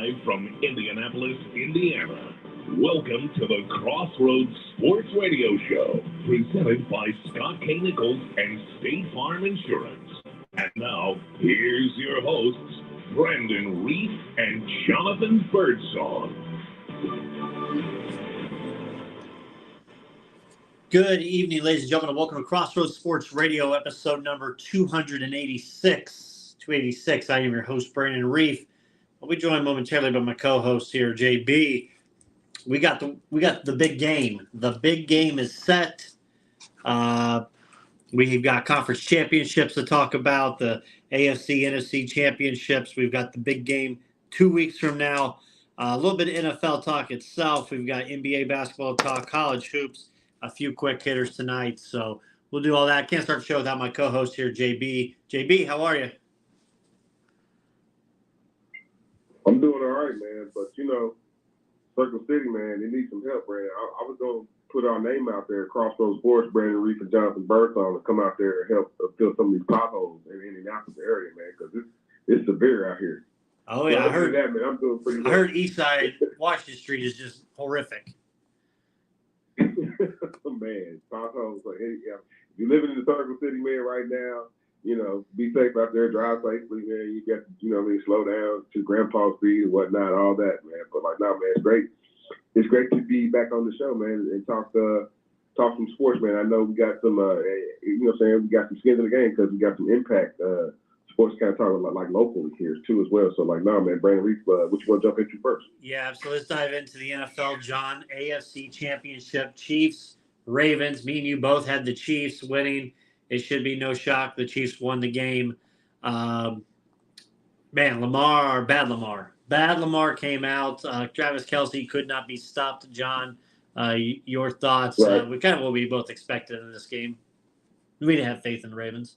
Live from Indianapolis, Indiana. Welcome to the Crossroads Sports Radio Show, presented by Scott K. Nichols and State Farm Insurance. And now, here's your hosts, Brandon Reef and Jonathan Birdsong. Good evening, ladies and gentlemen, and welcome to Crossroads Sports Radio, episode number 286. I am your host, Brandon Reef. I'll be joined momentarily by my co-host here, JB. We got the big game. The big game is set. We've got conference championships to talk about, the AFC, NFC championships. We've got the big game 2 weeks from now. A little bit of NFL talk itself. We've got NBA basketball talk, college hoops, a few quick hitters tonight. So we'll do all that. Can't start the show without my co-host here, JB. JB, how are you? I'm doing all right, man. But, Circle City, man, they need some help, Brandon. I was going to put our name out there, Crossroads Sports, Brandon Reef and Jonathan Birdsong, to come out there and help fill some of these potholes in the Indianapolis area, man, because it's severe out here. Oh, yeah, so I heard that, man. I'm doing pretty well. I heard Eastside Washington Street is just horrific. Man, potholes. Like, hey, if you're living in the Circle City, man, right now, be safe out there, drive safely, man. You got to, slow down to grandpa's speed and whatnot, all that, man. But like, man, it's great. It's great to be back on the show, man, and talk some sports, man. I know we got some, we got some skin in the game because we got some impact sports kind of talking like locally here too as well. So like, man, Brandon Reef, what you want to jump into first? Yeah, so let's dive into the NFL, John. AFC Championship, Chiefs, Ravens. Me and you both had the Chiefs winning. It should be no shock. The Chiefs won the game. Bad Lamar came out. Travis Kelce could not be stopped. John, your thoughts? Right. We kind of what we both expected in this game. We didn't have faith in the Ravens.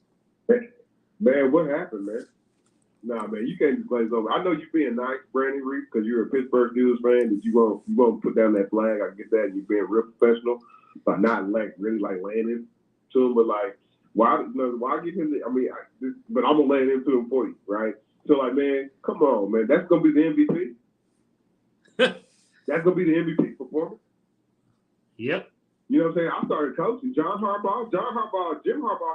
Man, what happened, man? Nah, man, you can't just glaze over. I know you're being nice, Brandon Reef, because you're a Pittsburgh Steelers fan, that you won't put down that flag. I get that. You're being real professional, but not really laying into him. But like, why give him but I'm gonna lay it into him for you, right? So like, man, come on, man, that's gonna be the MVP. That's gonna be the MVP performance. Yep. You know what I'm saying? I started coaching Jim Harbaugh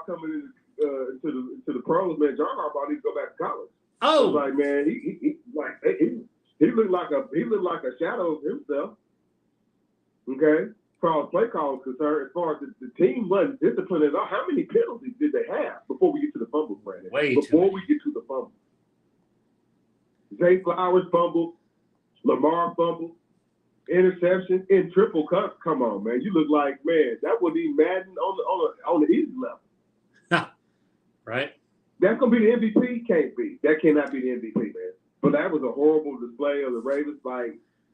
coming into the pros, man. John Harbaugh needs to go back to college. Oh, so like, man, he looked like a shadow of himself. Okay, as far as play call is concerned, as far as the team wasn't disciplined at all. How many penalties did they have before we get to the fumbles, Brandon? Before we get to the fumbles, Zay Flowers fumbled, Lamar fumbled, interception, and triple cut. Come on, man, you look like, man, that wasn't even Madden on the easy level. Right. That's gonna be the MVP. Can't be. That cannot be the MVP, man. But that was a horrible display of the Ravens.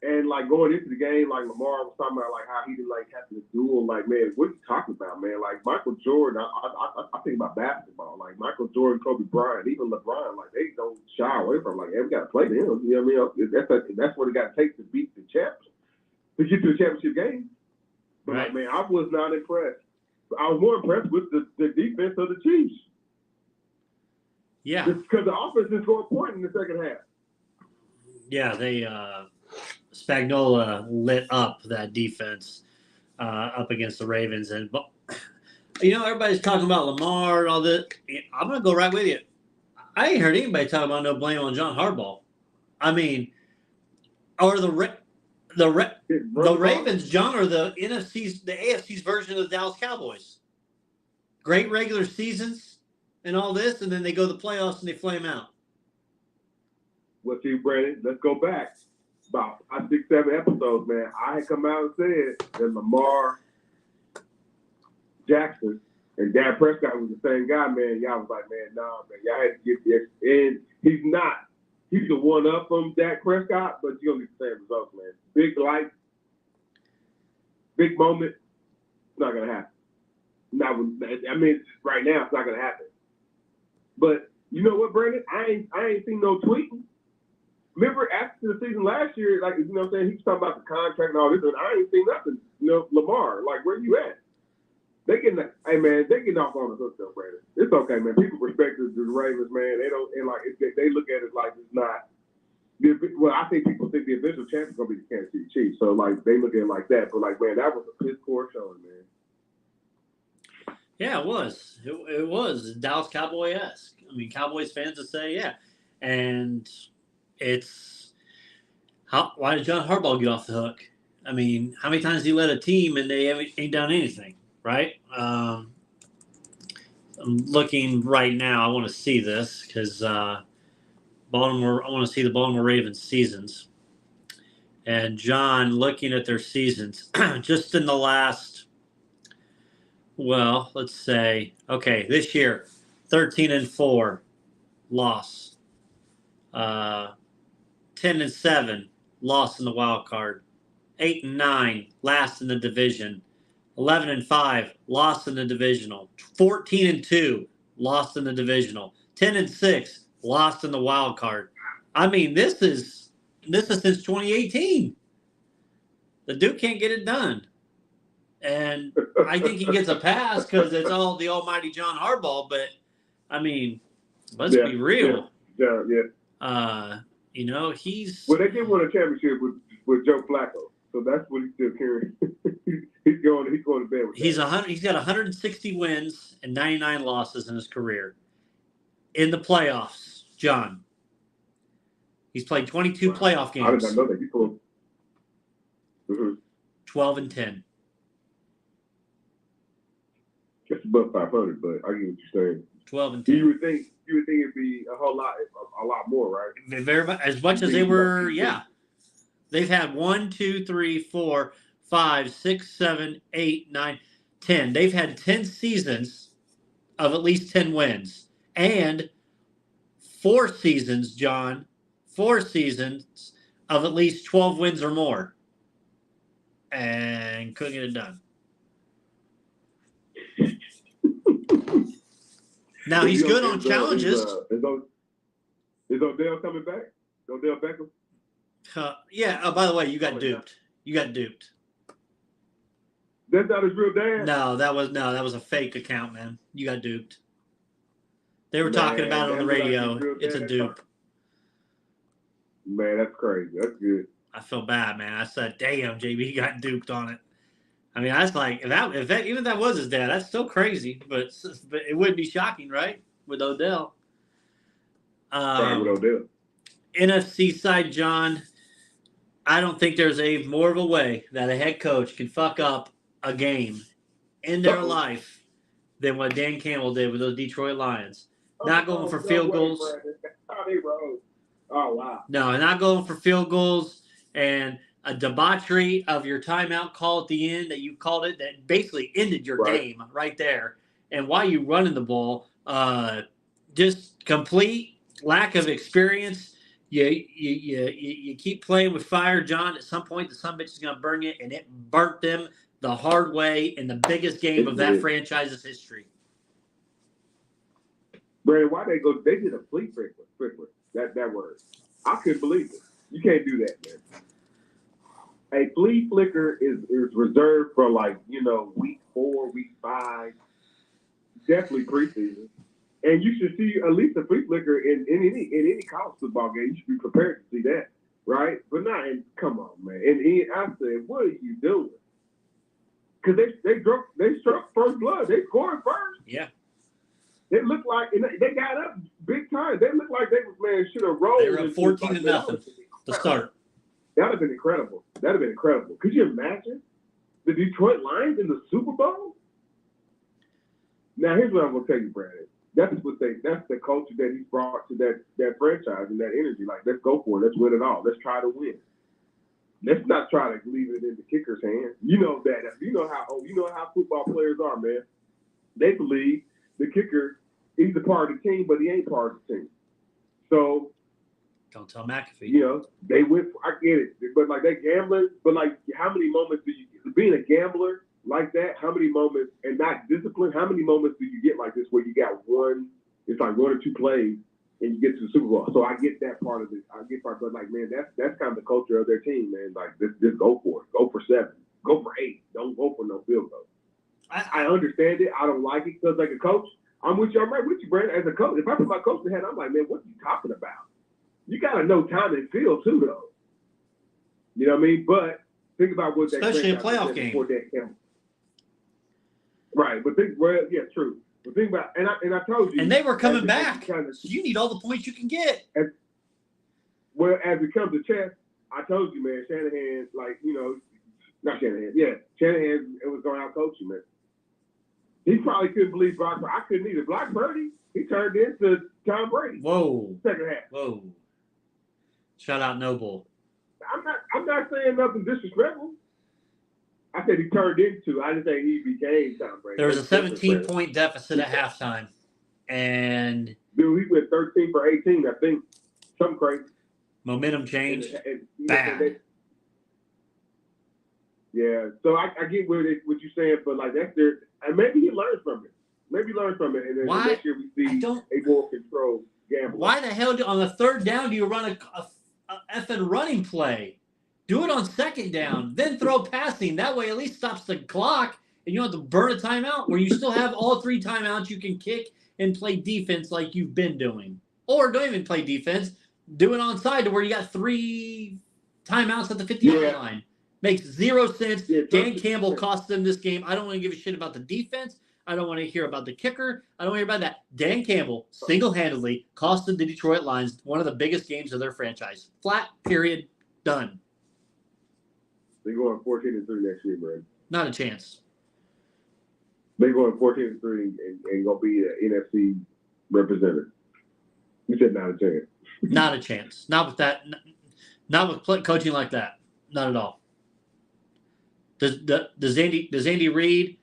And going into the game, like Lamar was talking about, like how he didn't have to duel. Like, man, what are you talking about, man? Like Michael Jordan, I think about basketball. Like Michael Jordan, Kobe Bryant, even LeBron, like they don't shy away from. Like, hey, we got to play them. You know what I mean? That's what it got to take to beat the champions, to get to the championship game. But right. Like, man, I was not impressed. I was more impressed with the defense of the Chiefs. Yeah. Because the offense didn't score a point in the second half. Yeah, they Spagnuolo lit up that defense up against the Ravens. And everybody's talking about Lamar and all this. I'm going to go right with you. I ain't heard anybody talk about no blame on John Harbaugh. I mean, or the Ravens, John, or the AFC's version of the Dallas Cowboys. Great regular seasons and all this, and then they go to the playoffs and they flame out. Well, see, Brandon, let's go back about 6-7 episodes, man. I had come out and said that Lamar Jackson and Dak Prescott was the same guy, man. Y'all was like, man, nah, man, y'all had to get the and he's not. He's the one up from Dak Prescott, but you're gonna get the same results, man. Big light, big moment, it's not gonna happen. Right now it's not gonna happen. But you know what, Brandon? I ain't seen no tweeting. Remember after the season last year, like, you know what I'm saying, he was talking about the contract and all this, and I ain't seen nothing. Lamar, like, where you at? They getting off on the hook though, Brandon. It's okay, man. People respect the Ravens, man. They don't, and like, they look at it like it's not Well, I think people think the eventual champ is gonna be the Kansas City Chiefs, so like they look at it like that. But like, man, that was a piss poor showing, man. Yeah, it was. It was Dallas Cowboy-esque. I mean, Cowboys fans would say, yeah. And it's why did John Harbaugh get off the hook? I mean, how many times he led a team and they ain't done anything, right? I'm looking right now. I want to see this because Baltimore. I want to see the Baltimore Ravens seasons. And John, looking at their seasons, just in the last. Well, let's say, okay, this year, 13-4, loss. 10-7, loss in the wild card. 8-9, last in the division. 11-5, lost in the divisional. 14-2, lost in the divisional. 10-6, lost in the wild card. I mean, this is since 2018. The Duke can't get it done. And I think he gets a pass because it's all the almighty John Harbaugh. But, I mean, let's be real. Yeah. He's... Well, they did win a championship with Joe Flacco. So that's what he's still carrying. he's going to bed with that. He's got 160 wins and 99 losses in his career. In the playoffs, John. He's played 22 playoff games. I did not know that. He pulled 12-10. Just above 500, but I get what you're saying. 12-10. You would think it'd be a lot more, right? Very much, as much as they were, yeah. They've had 1, 2, 3, 4, 5, 6, 7, 8, 9, 10. They've had 10 seasons of at least 10 wins. And 4 seasons, John, 4 seasons of at least 12 wins or more. And couldn't get it done. Now he's good on challenges. Is Odell coming back? Odell Beckham? Yeah. Oh, by the way, you got duped. You got duped. That's not his real dad? No, that was a fake account, man. You got duped. They were talking about it on the radio. It's a dupe. Man, that's crazy. That's good. I feel bad, man. I said, "Damn, JB got duped on it." I mean, that's like if that even if that was his dad, that's still crazy. But it wouldn't be shocking, right? With Odell. With Odell. NFC side, John. I don't think there's more of a way that a head coach can fuck up a game in their life than what Dan Campbell did with those Detroit Lions. Not going for field goals. Oh, wow. No, not going for field goals and a debauchery of your timeout call at the end that you called it that basically ended your game right there. And why you running the ball, just complete lack of experience. You keep playing with fire, John. At some point, the son bitch is going to burn you, and it burnt them the hard way in the biggest game of that franchise's history. Brandon, why they go? They did a flea flicker. That word. I couldn't believe it. You can't do that, man. A flea flicker is reserved for week 4, week 5, definitely preseason. And you should see at least a flea flicker in any college football game. You should be prepared to see that, right? But not. Come on, man. And I said, what are you doing? Because they struck first blood. They scored first. Yeah. They looked like they got up big time. They looked like they should have rolled. They were up 14-0 to start. That'd have been incredible. Could you imagine the Detroit Lions in the Super Bowl? Now here's what I'm gonna tell you, Brandon. That's the culture that he's brought to that franchise and that energy. Like, let's go for it. Let's win it all. Let's try to win. Let's not try to leave it in the kicker's hands. You know that. You know how football players are, man. They believe the kicker, he's a part of the team, but he ain't part of the team. So, don't tell McAfee. They went. I get it, but like they gambling. But like, how many moments do you being a gambler like that? How many moments and not disciplined? How many moments do you get like this where you got one? It's like 1 or 2 plays and you get to the Super Bowl. So I get that part of it. But like, man, that's kind of the culture of their team, man. Like, just go for it. Go for 7. Go for 8. Don't go for no field goal. I understand it. I don't like it because, like a coach, I'm with you. I'm right with you, Brandon. As a coach, if I put my coaching hat, I'm like, man, what are you talking about? you got to know time and feel too, though. You know what I mean? But think about what especially a playoff game. Before that camp. Right, but true. But think about, and I told you, and they were coming back. So you need all the points you can get. As it comes to chess, I told you, man, Shanahan, like, you know, not Shanahan, Shanahan, it was going out coaching, man. He probably couldn't believe Brock. I couldn't either. Brock Purdy, he turned into Tom Brady. Whoa. Second half. Whoa. Shout out Noble. I'm not saying nothing disrespectful. I said he turned into. I didn't say he became Tom Brady. There was a 17-point deficit at halftime, and dude, he went 13 for 18. I think something crazy. Momentum changed. Bad. Yeah, so I get what you're saying, but like that's their, and maybe he learns from it. And then next year we see a more controlled gamble. Why the hell on the third down do you run a effing running play? Do it on second down, then throw passing. That way at least stops the clock, and you don't have to burn a timeout where you still have all 3 timeouts you can kick and play defense like you've been doing. Or don't even play defense. Do it on side to where you got 3 timeouts at the 50-yard line. Makes 0 sense. Yeah, Dan Campbell cost them this game. I don't want to give a shit about the defense. I don't want to hear about the kicker. I don't want to hear about that. Dan Campbell single-handedly costed the Detroit Lions one of the biggest games of their franchise. Flat, period, done. They're going 14-3 next year, bro. Not a chance. They're going 14-3 and going to be an NFC representative. You said not a chance. Not a chance. Not with that. Not with coaching like that. Not at all. Does Andy Reid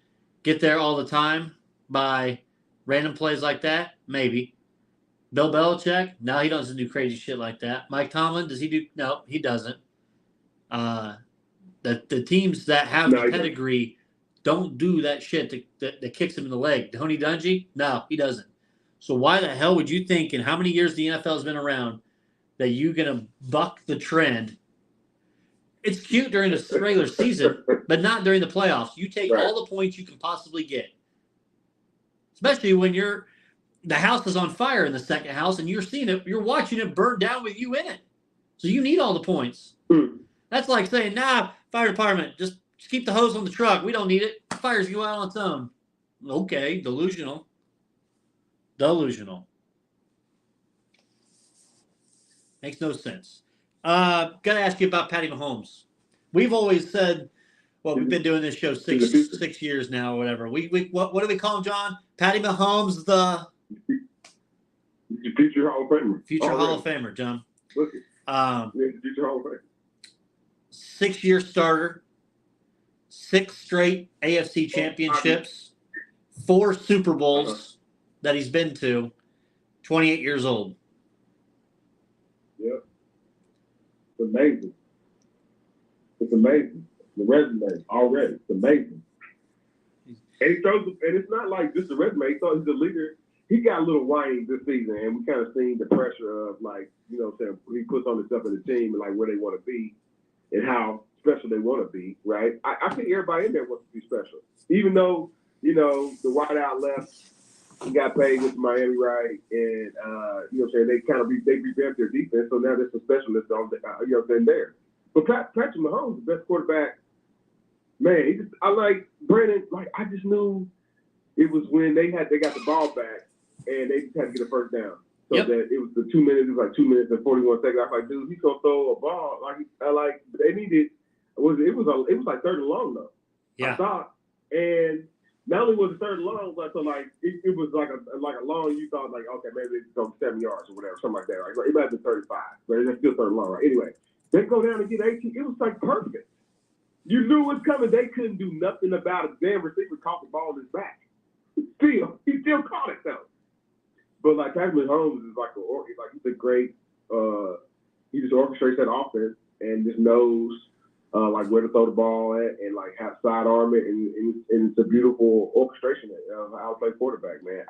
get there all the time by random plays like that? Maybe. Bill Belichick? No, he doesn't do crazy shit like that. Mike Tomlin, does he do? No, he doesn't. The teams that have the pedigree don't do that shit that kicks him in the leg. Tony Dungy? No, he doesn't. So why the hell would you think in how many years the NFL has been around that you're going to buck the trend? It's cute during the regular season, but not during the playoffs. You take all the points you can possibly get. Especially when the house is on fire in the second house and you're seeing it, you're watching it burn down with you in it. So you need all the points. That's like saying, nah, fire department, just keep the hose on the truck. We don't need it. Fires go out on its own. Okay, delusional. Makes no sense. Got to ask you about Patty Mahomes. We've always said, well, we've been doing this show six years now or whatever. What do we call him, John? Patty Mahomes, the future Hall of Famer. Future Hall of Famer, John. Future Hall of Famer. 6-year starter, 6 straight AFC championships, 4 Super Bowls that he's been to, 28 years old. Yep. It's amazing. The resume already. It's amazing. And it's not like just a resume. He thought he's a leader. He got a little whiny this season, and we kind of seen the pressure of, like, you know, he puts on himself in the team and like where they want to be and how special they want to be, right? I think everybody in there wants to be special. Even though, you know, the wideout left, he got paid with Miami, right? And, you know what I'm saying, they revamped their defense, so now there's some specialists on there. But Patrick Mahomes, the best quarterback, man, I like Brandon, like, I just knew it was when they got the ball back and they just had to get a first down. So that it was the 2 minutes, it was like 2 minutes and 41 seconds. I was like, dude, he's gonna throw a ball. They needed it was like third and long though. Yeah. I thought. And not only was it third and long, but it was like a long, you thought like, okay, maybe it's going 7 yards or whatever, something like that. Right? It might have been 35, but it's still third and long, right? Anyway, they go down and get 18. It was like perfect. You knew it was coming. They couldn't do nothing about it. Damn receiver caught the ball in his back. He still caught it though. But like Patrick Mahomes is he's a great. He just orchestrates that offense and just knows like where to throw the ball at and like how to sidearm it, and it's a beautiful orchestration of how to play quarterback, man.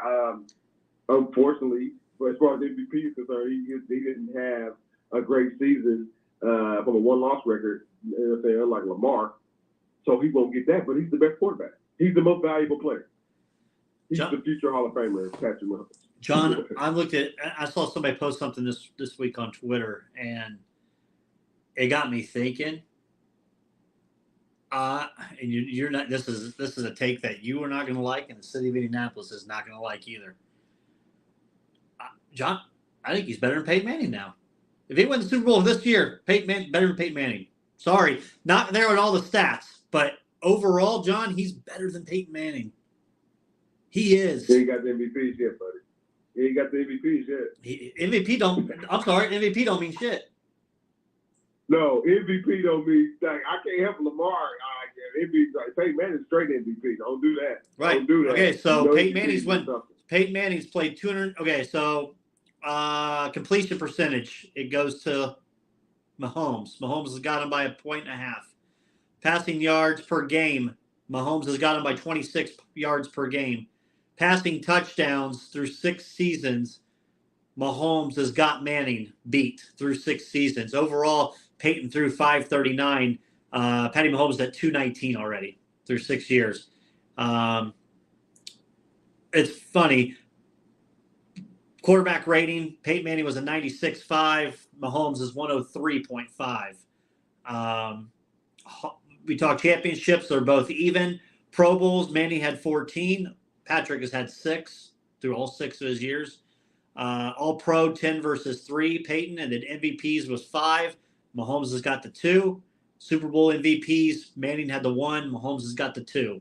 Unfortunately, but as far as MVP is concerned, he didn't have a great season from a 1-loss record, you know what I'm saying, unlike Lamar. So he won't get that, but he's the best quarterback. He's the most valuable player. He's the future Hall of Famer, Patrick Mahomes. John, I saw somebody post something this week on Twitter, and it got me thinking. And you're not. This is a take that you are not going to like, and the city of Indianapolis is not going to like either. John, I think he's better than Peyton Manning now. If he wins the Super Bowl this year, better than Peyton Manning. Sorry, not there with all the stats, but overall, John, he's better than Peyton Manning. He is. He ain't got the MVPs yet, buddy. He ain't got the MVPs yet. MVP don't mean shit. No, MVP don't mean like I can't help Lamar. MVP, like Peyton Manning's straight MVP. Don't do that. Right. Don't do that. Okay, so Peyton Manning's played 200. Okay, so completion percentage, it goes to Mahomes. Mahomes has got him by 1.5 points. Passing yards per game, Mahomes has got him by 26 yards per game. Passing touchdowns through 6 seasons, Mahomes has got Manning beat through 6 seasons. Overall, Peyton threw 539. Patty Mahomes at 219 already through 6 years. It's funny. Quarterback rating, Peyton Manning was a 96.5. Mahomes is 103.5. We talk championships. They're both even. Pro Bowls, Manning had 14. Patrick has had 6 through all 6 of his years. All Pro, 10 versus 3, Peyton. And then MVPs was 5. Mahomes has got the 2. Super Bowl MVPs, Manning had the 1. Mahomes has got the 2.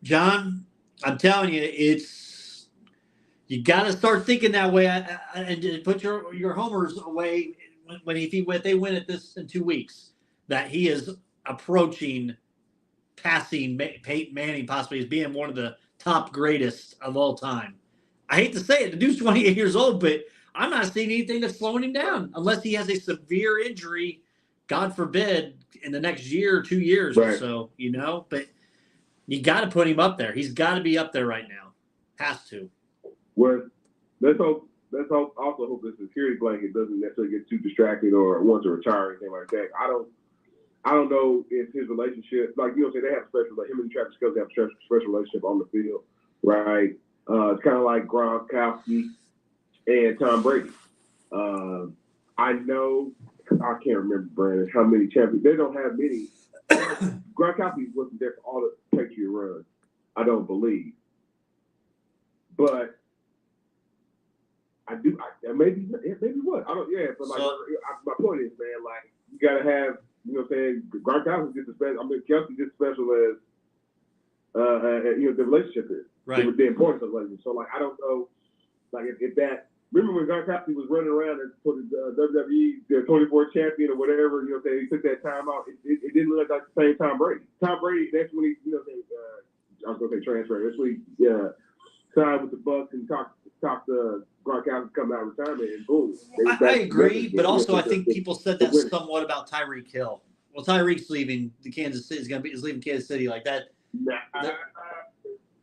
John, I'm telling you, you got to start thinking that way and put your homers away if they win it this in 2 weeks. That he is approaching passing Peyton Manning possibly as being one of the top greatest of all time. I hate to say it, the dude's 28 years old, but I'm not seeing anything that's slowing him down unless he has a severe injury, God forbid, in the next year or 2 years or so, But you got to put him up there. He's got to be up there right now. Has to. Well, let's hope. Also hope the security blanket doesn't necessarily get too distracted or wants to retire or anything like that. I don't know if his relationship, like they have a special, like him and Travis Kelce have a special relationship on the field, right? It's kind of like Gronkowski and Tom Brady. I know, I can't remember, Brandon, how many champions. They don't have many. Gronkowski wasn't there for all the Patriot runs, I don't believe. But I do. Maybe what? I don't. Yeah, but my point is, man, like you gotta have. Gronkowski just as special. Kelsey just as special as the relationship is. Right. The importance of the relationship. So like I don't know, like if that. Remember when Gronkowski was running around and for the WWE, the 24 champion or whatever, he took that time out. It didn't look like the same Tom Brady. Tom Brady, that's when he, I was gonna say transfer. That's when he signed with the Bucks and talked to Gronkowski come out of retirement and boom. I agree, but also I think people said that somewhat about Tyreek Hill. Well, Tyreek's leaving the Kansas City. Is leaving Kansas City like that.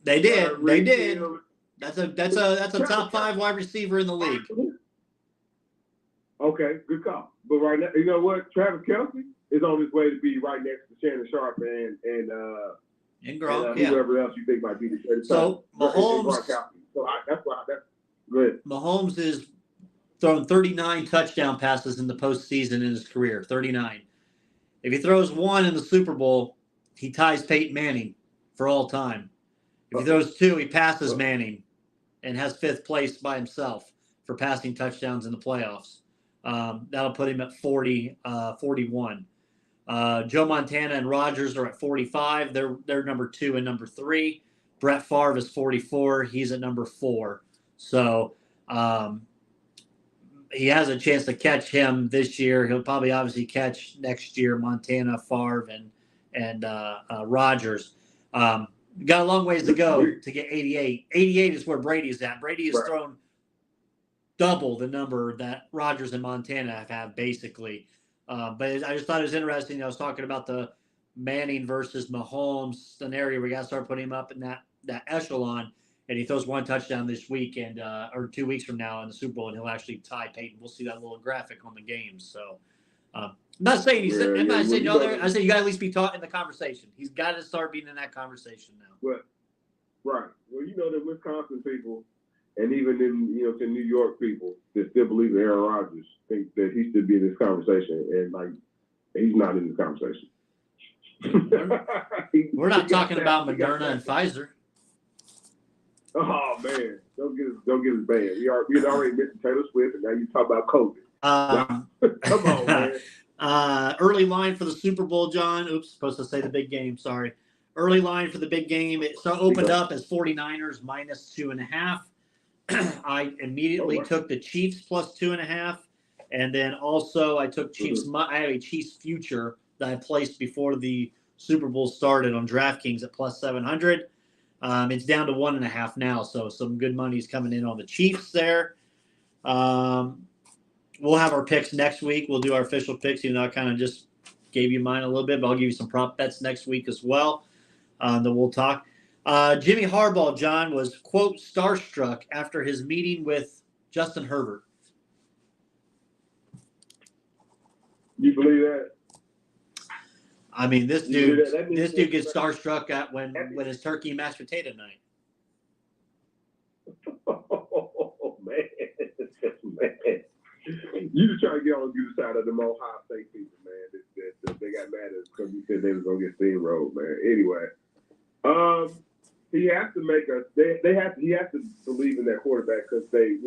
They did. That's a top 5 wide receiver in the league. Okay, good call. But right now, you know what? Travis Kelce is on his way to be right next to Shannon Sharp and Gronk, whoever else you think might be the greatest. So Mahomes. So that's good. Mahomes is thrown 39 touchdown passes in the postseason in his career. 39. If he throws 1 in the Super Bowl, he ties Peyton Manning for all time. If he throws 2, he passes Manning and has 5th place by himself for passing touchdowns in the playoffs. That'll put him at 41. Joe Montana and Rodgers are at 45. They're number 2 and number 3. Brett Favre is 44. He's at number 4. So he has a chance to catch him this year. He'll probably obviously catch next year Montana, Favre, and Rodgers. Got a long ways to go to get 88. 88 is where Brady is at. Brady has thrown double the number that Rodgers and Montana have basically. But I just thought it was interesting. I was talking about the Manning versus Mahomes scenario. We got to start putting him up in that echelon. And he throws 1 touchdown this week or 2 weeks from now in the Super Bowl, and he'll actually tie Peyton. We'll see that little graphic on the game. So I'm not saying I'm not saying y'all there. I said you got to at least be taught in the conversation. He's got to start being in that conversation now. Right. Well, the Wisconsin people, And even in New York people that still believe in Aaron Rodgers think that he should be in this conversation, and like he's not in this conversation. We're not talking about Moderna and Pfizer. Oh man, don't get us banned. We had already mentioned Taylor Swift, and now you talk about COVID. Come on, man. Early line for the Super Bowl, John. Oops, supposed to say the big game. Sorry. Early line for the big game. It opened up as 49ers -2.5. I immediately took the Chiefs +2.5, and then also I took Chiefs. I have a Chiefs future that I placed before the Super Bowl started on DraftKings at +700. It's down to 1.5 now, so some good money's coming in on the Chiefs there. We'll have our picks next week. We'll do our official picks, even though I kind of just gave you mine a little bit, but I'll give you some prop bets next week as well that we'll talk. Jimmy Harbaugh, John, was, quote, starstruck after his meeting with Justin Herbert. You believe that? I mean, this dude gets starstruck at when it's turkey and mashed potato night. Oh, man. You just trying to get on the good side of them Ohio State people, man. That they got mad at us because we said they was going to get steamrolled, man. Anyway, he has to make he has to believe in that quarterback because the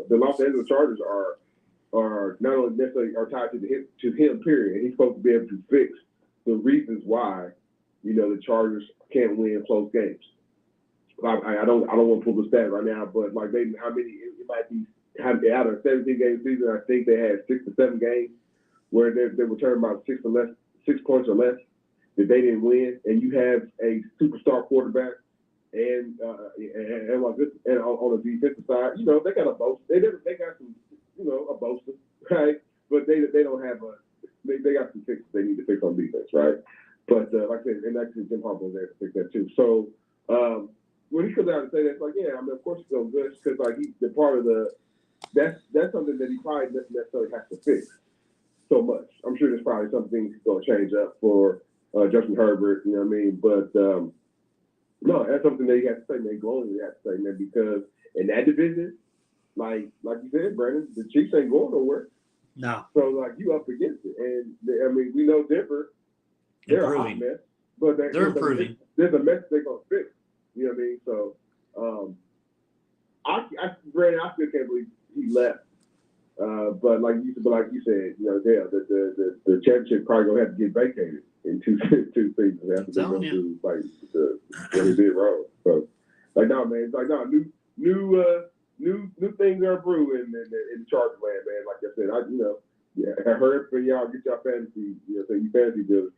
Los Angeles Chargers are not only necessarily are tied to him, period. And he's supposed to be able to fix the reasons why, the Chargers can't win close games. I don't want to pull the stat right now, but like maybe how many it might be out of a 17-game season. I think they had 6 to 7 games where they returned about 6 points or less that they didn't win, and you have a superstar quarterback and like this, and on the defensive side, they got a boast. They got some, a boaster, right? But they don't have they got some fixes they need to fix on defense, right? But like I said, and actually Jim Harbaugh was there to fix that too. So when he comes out and say that, it's like, yeah, I mean, of course he's going good because like he's the part of that's something that he probably doesn't necessarily have to fix so much. I'm sure there's probably some things he's going to change up for Justin Herbert, you know what I mean? But no, that's something that he has to say, man. Glowingly has to say, man, because in that division, like you said, Brandon, the Chiefs ain't going nowhere. No. So like you up against it, and I mean we know Denver, they're a hot mess, but they're improving. There's a mess they're gonna fix. You know what I mean? So, Brandon, I still can't believe he left. But like you said, the championship probably gonna have to get vacated in two seasons after they go through what he did wrong. So, like, no, man, it's like no new things are brewing in the Charger land, man. Like I said, I heard from y'all, get y'all fantasy, you fantasy deals,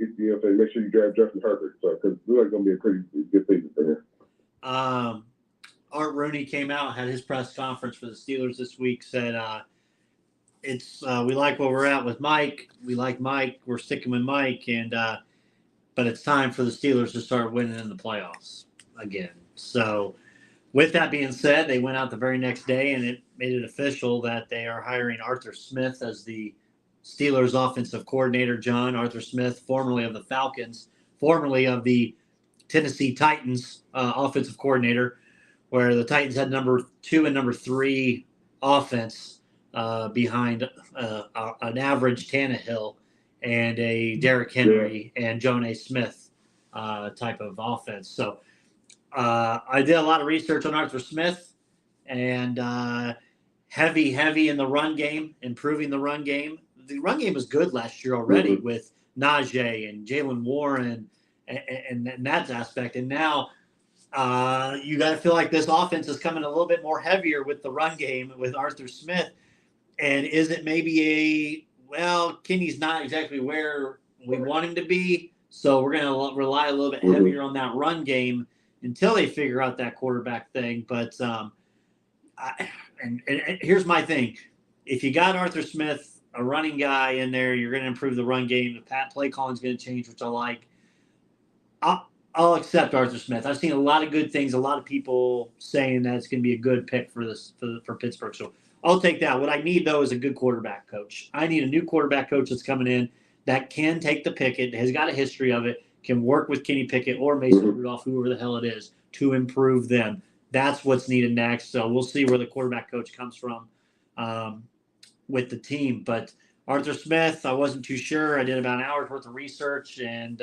make sure you draft Justin Herbert, so because it's like gonna be a pretty good season for him. Art Rooney came out, had his press conference for the Steelers this week, said we like where we're at with Mike. We like Mike. We're sticking with Mike, but it's time for the Steelers to start winning in the playoffs again. So with that being said, they went out the very next day and it made it official that they are hiring Arthur Smith as the Steelers offensive coordinator. John Arthur Smith, formerly of the Falcons, formerly of the Tennessee Titans offensive coordinator, where the Titans had number 2 and number 3 offense behind an average Tannehill and a Derrick Henry and Joan A. Smith type of offense. So I did a lot of research on Arthur Smith and heavy in the run game, improving the run game. The run game was good last year already with Najee and Jalen Warren and that aspect. And now you got to feel like this offense is coming a little bit more heavier with the run game with Arthur Smith. And is it maybe Kenny's not exactly where we want him to be, so we're going to rely a little bit heavier on that run game until they figure out that quarterback thing. But and here's my thing. If you got Arthur Smith, a running guy in there, you're going to improve the run game. The play calling is going to change, which I like. I'll accept Arthur Smith. I've seen a lot of good things, a lot of people saying that it's going to be a good pick for Pittsburgh. So I'll take that. What I need, though, is a good quarterback coach. I need a new quarterback coach that's coming in that can take the Pickett, has got a history of it, can work with Kenny Pickett or Mason Rudolph, whoever the hell it is, to improve them. that's what's needed next. So we'll see where the quarterback coach comes from with the team. But Arthur Smith, I wasn't too sure. I did about an hour's worth of research and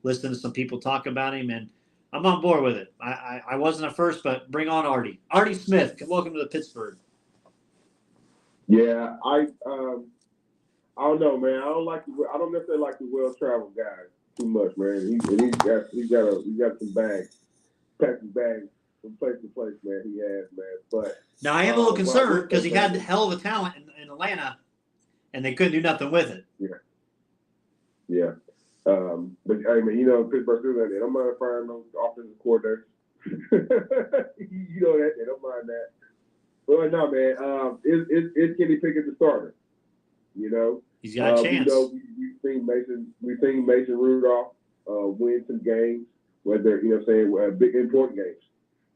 listened to some people talk about him, and I'm on board with it. I wasn't at first, but bring on Artie. Artie Smith, welcome to the Pittsburgh. Yeah, I don't know, man. I don't necessarily like the well-traveled guys too much, man. He's got some bags, packed his bags from place to place, man. He has, man. But now I am a little concerned because he had hell of a talent in Atlanta, and they couldn't do nothing with it. Yeah. But I mean, Pittsburgh Steelers, they don't mind firing those offensive coordinators. You know that they don't mind that. But no, man, it's Kenny Pickett the starter. He's got a chance. We've seen Mason Rudolph win some games, whether big important games,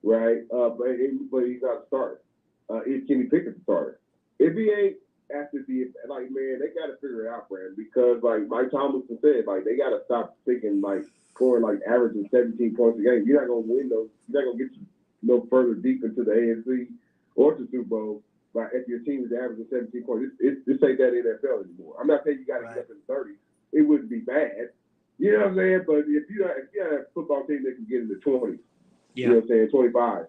right? But he's not a starter. It's Kenny Pickett the starter. If he ain't after man, they got to figure it out, Brandon, because like Mike Tomlinson said, like they got to stop thinking like scoring like averaging 17 points a game. You're not gonna win those. You're not gonna get you no further deep into the AFC or to Super Bowl. But if your team is averaging 17 points, this ain't that NFL anymore. I'm not saying you got to get up in the 30s. It wouldn't be bad. You know what I'm saying? But if you have a football team that can get in the 20s, you know what I'm saying, 25,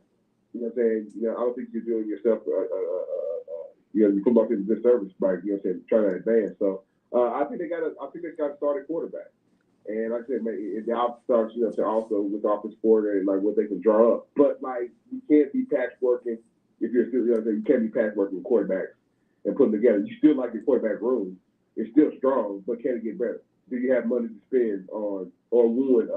you know what I'm saying, I don't think you're doing yourself your football team a good service by, trying to advance. So I think they got to start a quarterback. And like I said, man, the offense starts, also with offense coordinator and like what they can draw up. But like you can't be patchworking if you're still, you can't be patchworking with quarterbacks and putting them together. You still like your quarterback room. It's still strong, but can it get better? Do you have money to spend on or one,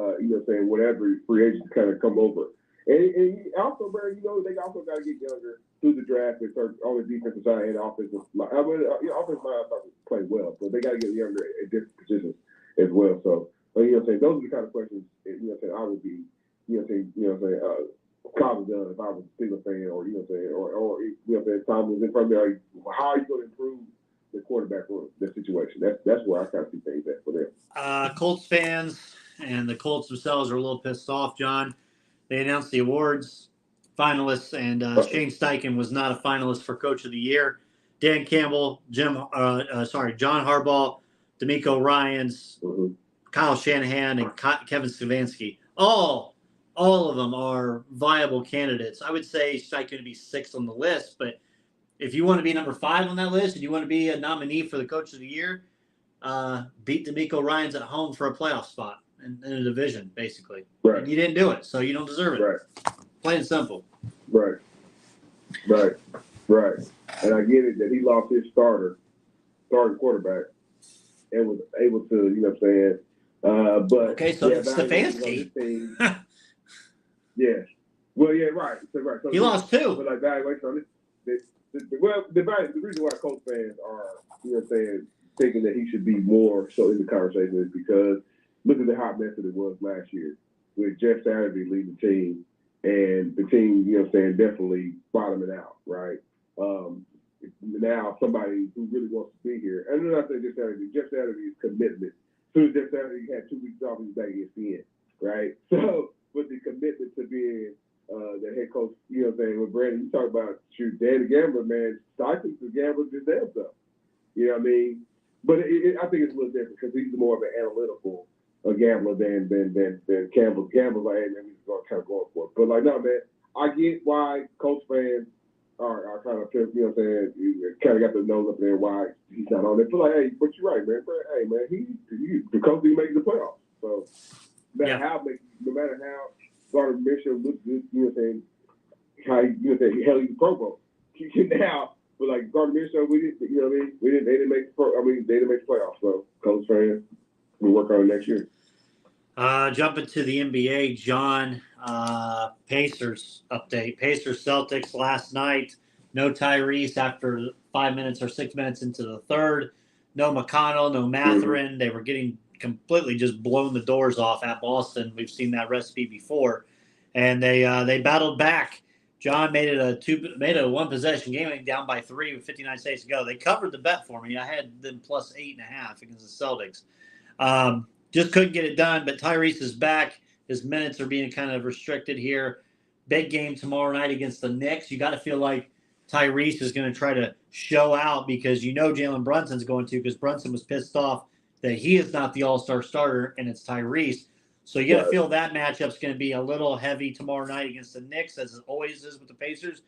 whatever free agents kind of come over? And also, Barry, they also got to get younger through the draft on the defensive side and offensive line. Offensive line play well, but they got to get younger at different positions as well. So, those are the kind of questions, I would be, probably done if I was a Steelers fan or Tom was in front of me. Like, how are you going to improve the quarterback room, the situation? That's where I kind of see things at for them. Colts fans and the Colts themselves are a little pissed off, John. They announced the awards finalists, and Shane Steichen was not a finalist for Coach of the Year. Dan Campbell, John Harbaugh, D'Amico Ryans, Kyle Shanahan, and Kevin Stefanski. All of them are viable candidates. I would say Steichen would be sixth on the list, but if you want to be number 5 on that list and you want to be a nominee for the Coach of the Year, beat D'Amico Ryans at home for a playoff spot in a division, basically. Right. And you didn't do it, so you don't deserve it. Right. Plain and simple. Right. And I get it that he lost his starting quarterback, and was able to, but okay, so Stefanski. Yeah. Well, yeah, right. So he lost 2. But like valuation on this, the reason why Colts fans are, thinking that he should be more so in the conversation is because look at the hot mess that it was last year with Jeff Saturday leading the team, and the team, definitely bottoming out, right? Now somebody who really wants to be here, and I'm not saying Jeff Saturday's commitment. As soon as Jeff Saturday had 2 weeks off, he was back at ESPN, right? So with the commitment to being the head coach, with Brandon, you talk about Dan the Gambler, man. Steichen's the gambler just damn stuff. You know what I mean? But I think it's a little different because he's more of an analytical gambler than Campbell. Campbell's like, hey, man, he's kind of going for it. But like, no, man, I get why Colts fans are kind of, you kind of got the nose up there why he's not on it. But like, hey, but you're right, man. But, hey, man, the coach didn't make the playoffs. So no matter how Gardner Minshew looks good, how he held the Pro Bowl. Now, but like Gardner Minshew, we didn't, they didn't make the playoffs. So Colts fans, we'll work on it next year. Jumping to the NBA, John, Pacers update. Pacers Celtics last night. No Tyrese after 5 minutes or 6 minutes into the third. No McConnell, no Mathurin. They were getting completely just blown the doors off at Boston. We've seen that recipe before, and they battled back. John made it a 1-possession game, down by 3 with 59 seconds to go. They covered the bet for me. I had them plus 8.5 against the Celtics. Just couldn't get it done, but Tyrese is back. His minutes are being kind of restricted here. big game tomorrow night against the Knicks. You got to feel like Tyrese is going to try to show out because Jalen Brunson's going to, because Brunson was pissed off that he is not the all-star starter and it's Tyrese. So you got to feel that matchup's going to be a little heavy tomorrow night against the Knicks, as it always is with the Pacers.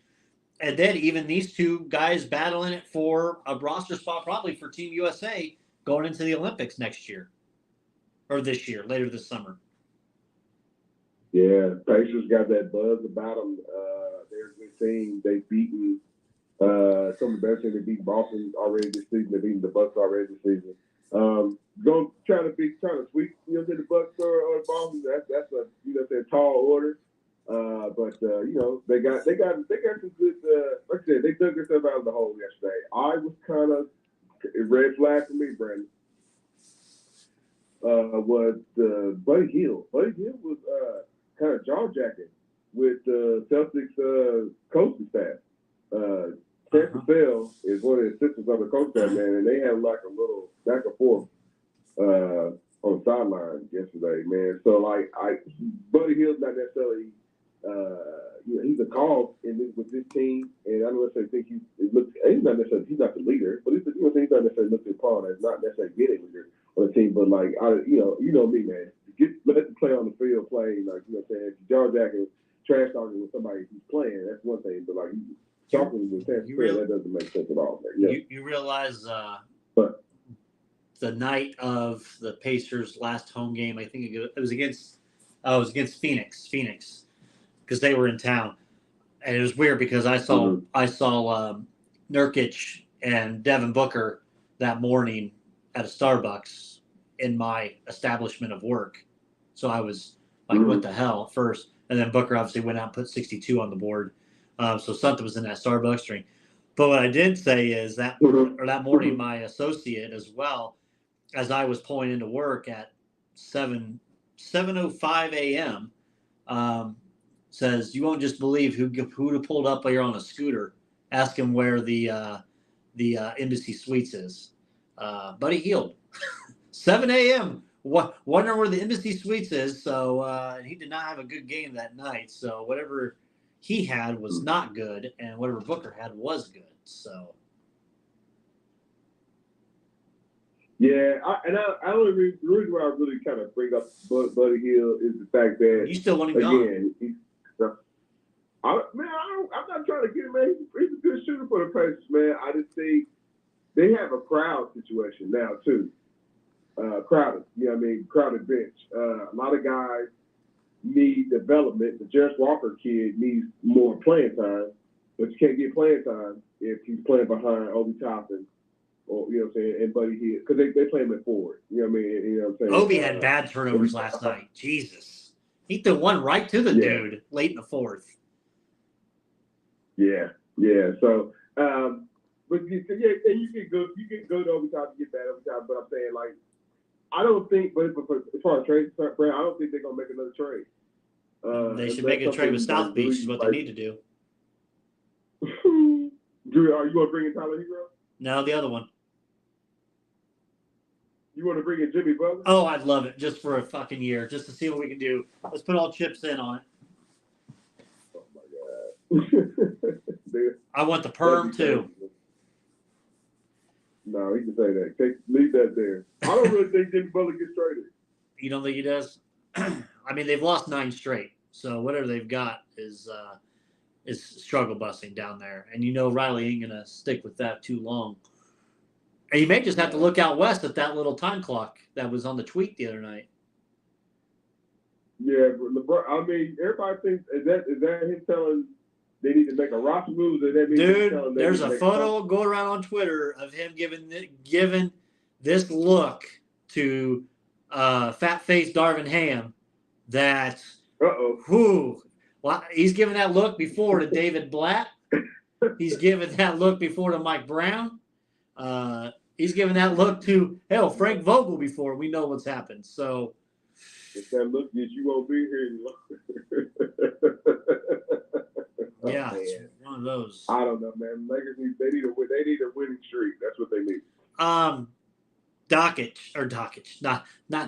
And then even these two guys battling it for a roster spot probably for Team USA going into the Olympics next year. Or this year, later this summer. Yeah, Pacers got that buzz about them. They're a good team. They've beaten some of the best teams. They beat Boston already this season. They beat the Bucks already this season. Going trying to sweep the Bucks or Boston. That's a tall order. But they got some good. Like I said, they dug themselves out of the hole yesterday. I was kind of red flag for me, Brandon. Was Buddy Hield. Buddy Hield was kind of jaw-jacking with the Celtics coaching staff. Chance Bell is one of the assistants of the coach staff, man, and they had like a little back and forth on the sideline yesterday, man. So Buddy Hield's not necessarily he's a cog with this team, and I don't necessarily think he's not the leader, but he's not necessarily looked upon as not necessarily getting leader on the team. But me, man, let the play on the field play, saying, jaw jacking, trash talking with somebody who's playing, that's one thing, but talking with Chance Bell, that doesn't make sense at all. Yeah. You realize the night of the Pacers' last home game, I think it was against Phoenix, because they were in town, and it was weird because I saw Nurkic and Devin Booker that morning at a Starbucks in my establishment of work, so I was like, what the hell first, and then Booker obviously went out and put 62 on the board, so something was in that Starbucks drink. But what I did say is that morning, my associate, as well as I was pulling into work at 7:05 a.m., says, you won't just believe who pulled up here on a scooter. Ask him where the Embassy Suites is. Buddy Hield. 7 a.m. Wonder where the Embassy Suites is. So he did not have a good game that night. So whatever he had was not good, and whatever Booker had was good. So. Yeah, the reason why I really kind of bring up Buddy Hield is the fact that you still want him gone. I'm not trying to get him, man. He's a good shooter for the Pacers, man. I just think they have a crowd situation now too. Crowded, crowded bench. A lot of guys need development. The Jarris Walker kid needs more playing time, but you can't get playing time if he's playing behind Obi Toppin or and Buddy Hield, because they play him at forward. Obi had bad turnovers last night. Jesus, he threw one right to the dude late in the fourth. Yeah. So, but and you can go to Obi Toppin, get bad Obi Toppin, but I'm saying I don't think, but as far as trade, I don't think they're gonna make another trade. They should make a trade with South Beach. Is what they need to do. Drew, are you gonna bring in Tyler Hero? No, the other one. You want to bring in Jimmy Butler? Oh, I'd love it, just for a fucking year, just to see what we can do. Let's put all chips in on it. Oh my God. I want the perm too. No, he can say that. Leave that there. I don't really think Jimmy Butler gets traded. You don't think he does? I mean, they've lost 9 straight, so whatever they've got is struggle busting down there. And Riley ain't gonna stick with that too long. And you may just have to look out west at that little time clock that was on the tweet the other night. Yeah, LeBron. I mean, everybody thinks is that him telling they need to make a roster move? Dude, there's a photo going around on Twitter of him giving this look to fat-faced Darvin Ham that. Well, he's giving that look before to David Blatt. He's giving that look before to Mike Brown. He's giving that look to Frank Vogel before. We know what's happened. So if that look that you won't be here. Yeah, it's one of those. I don't know, man. Lakers need a winning streak. That's what they need. Doncic, not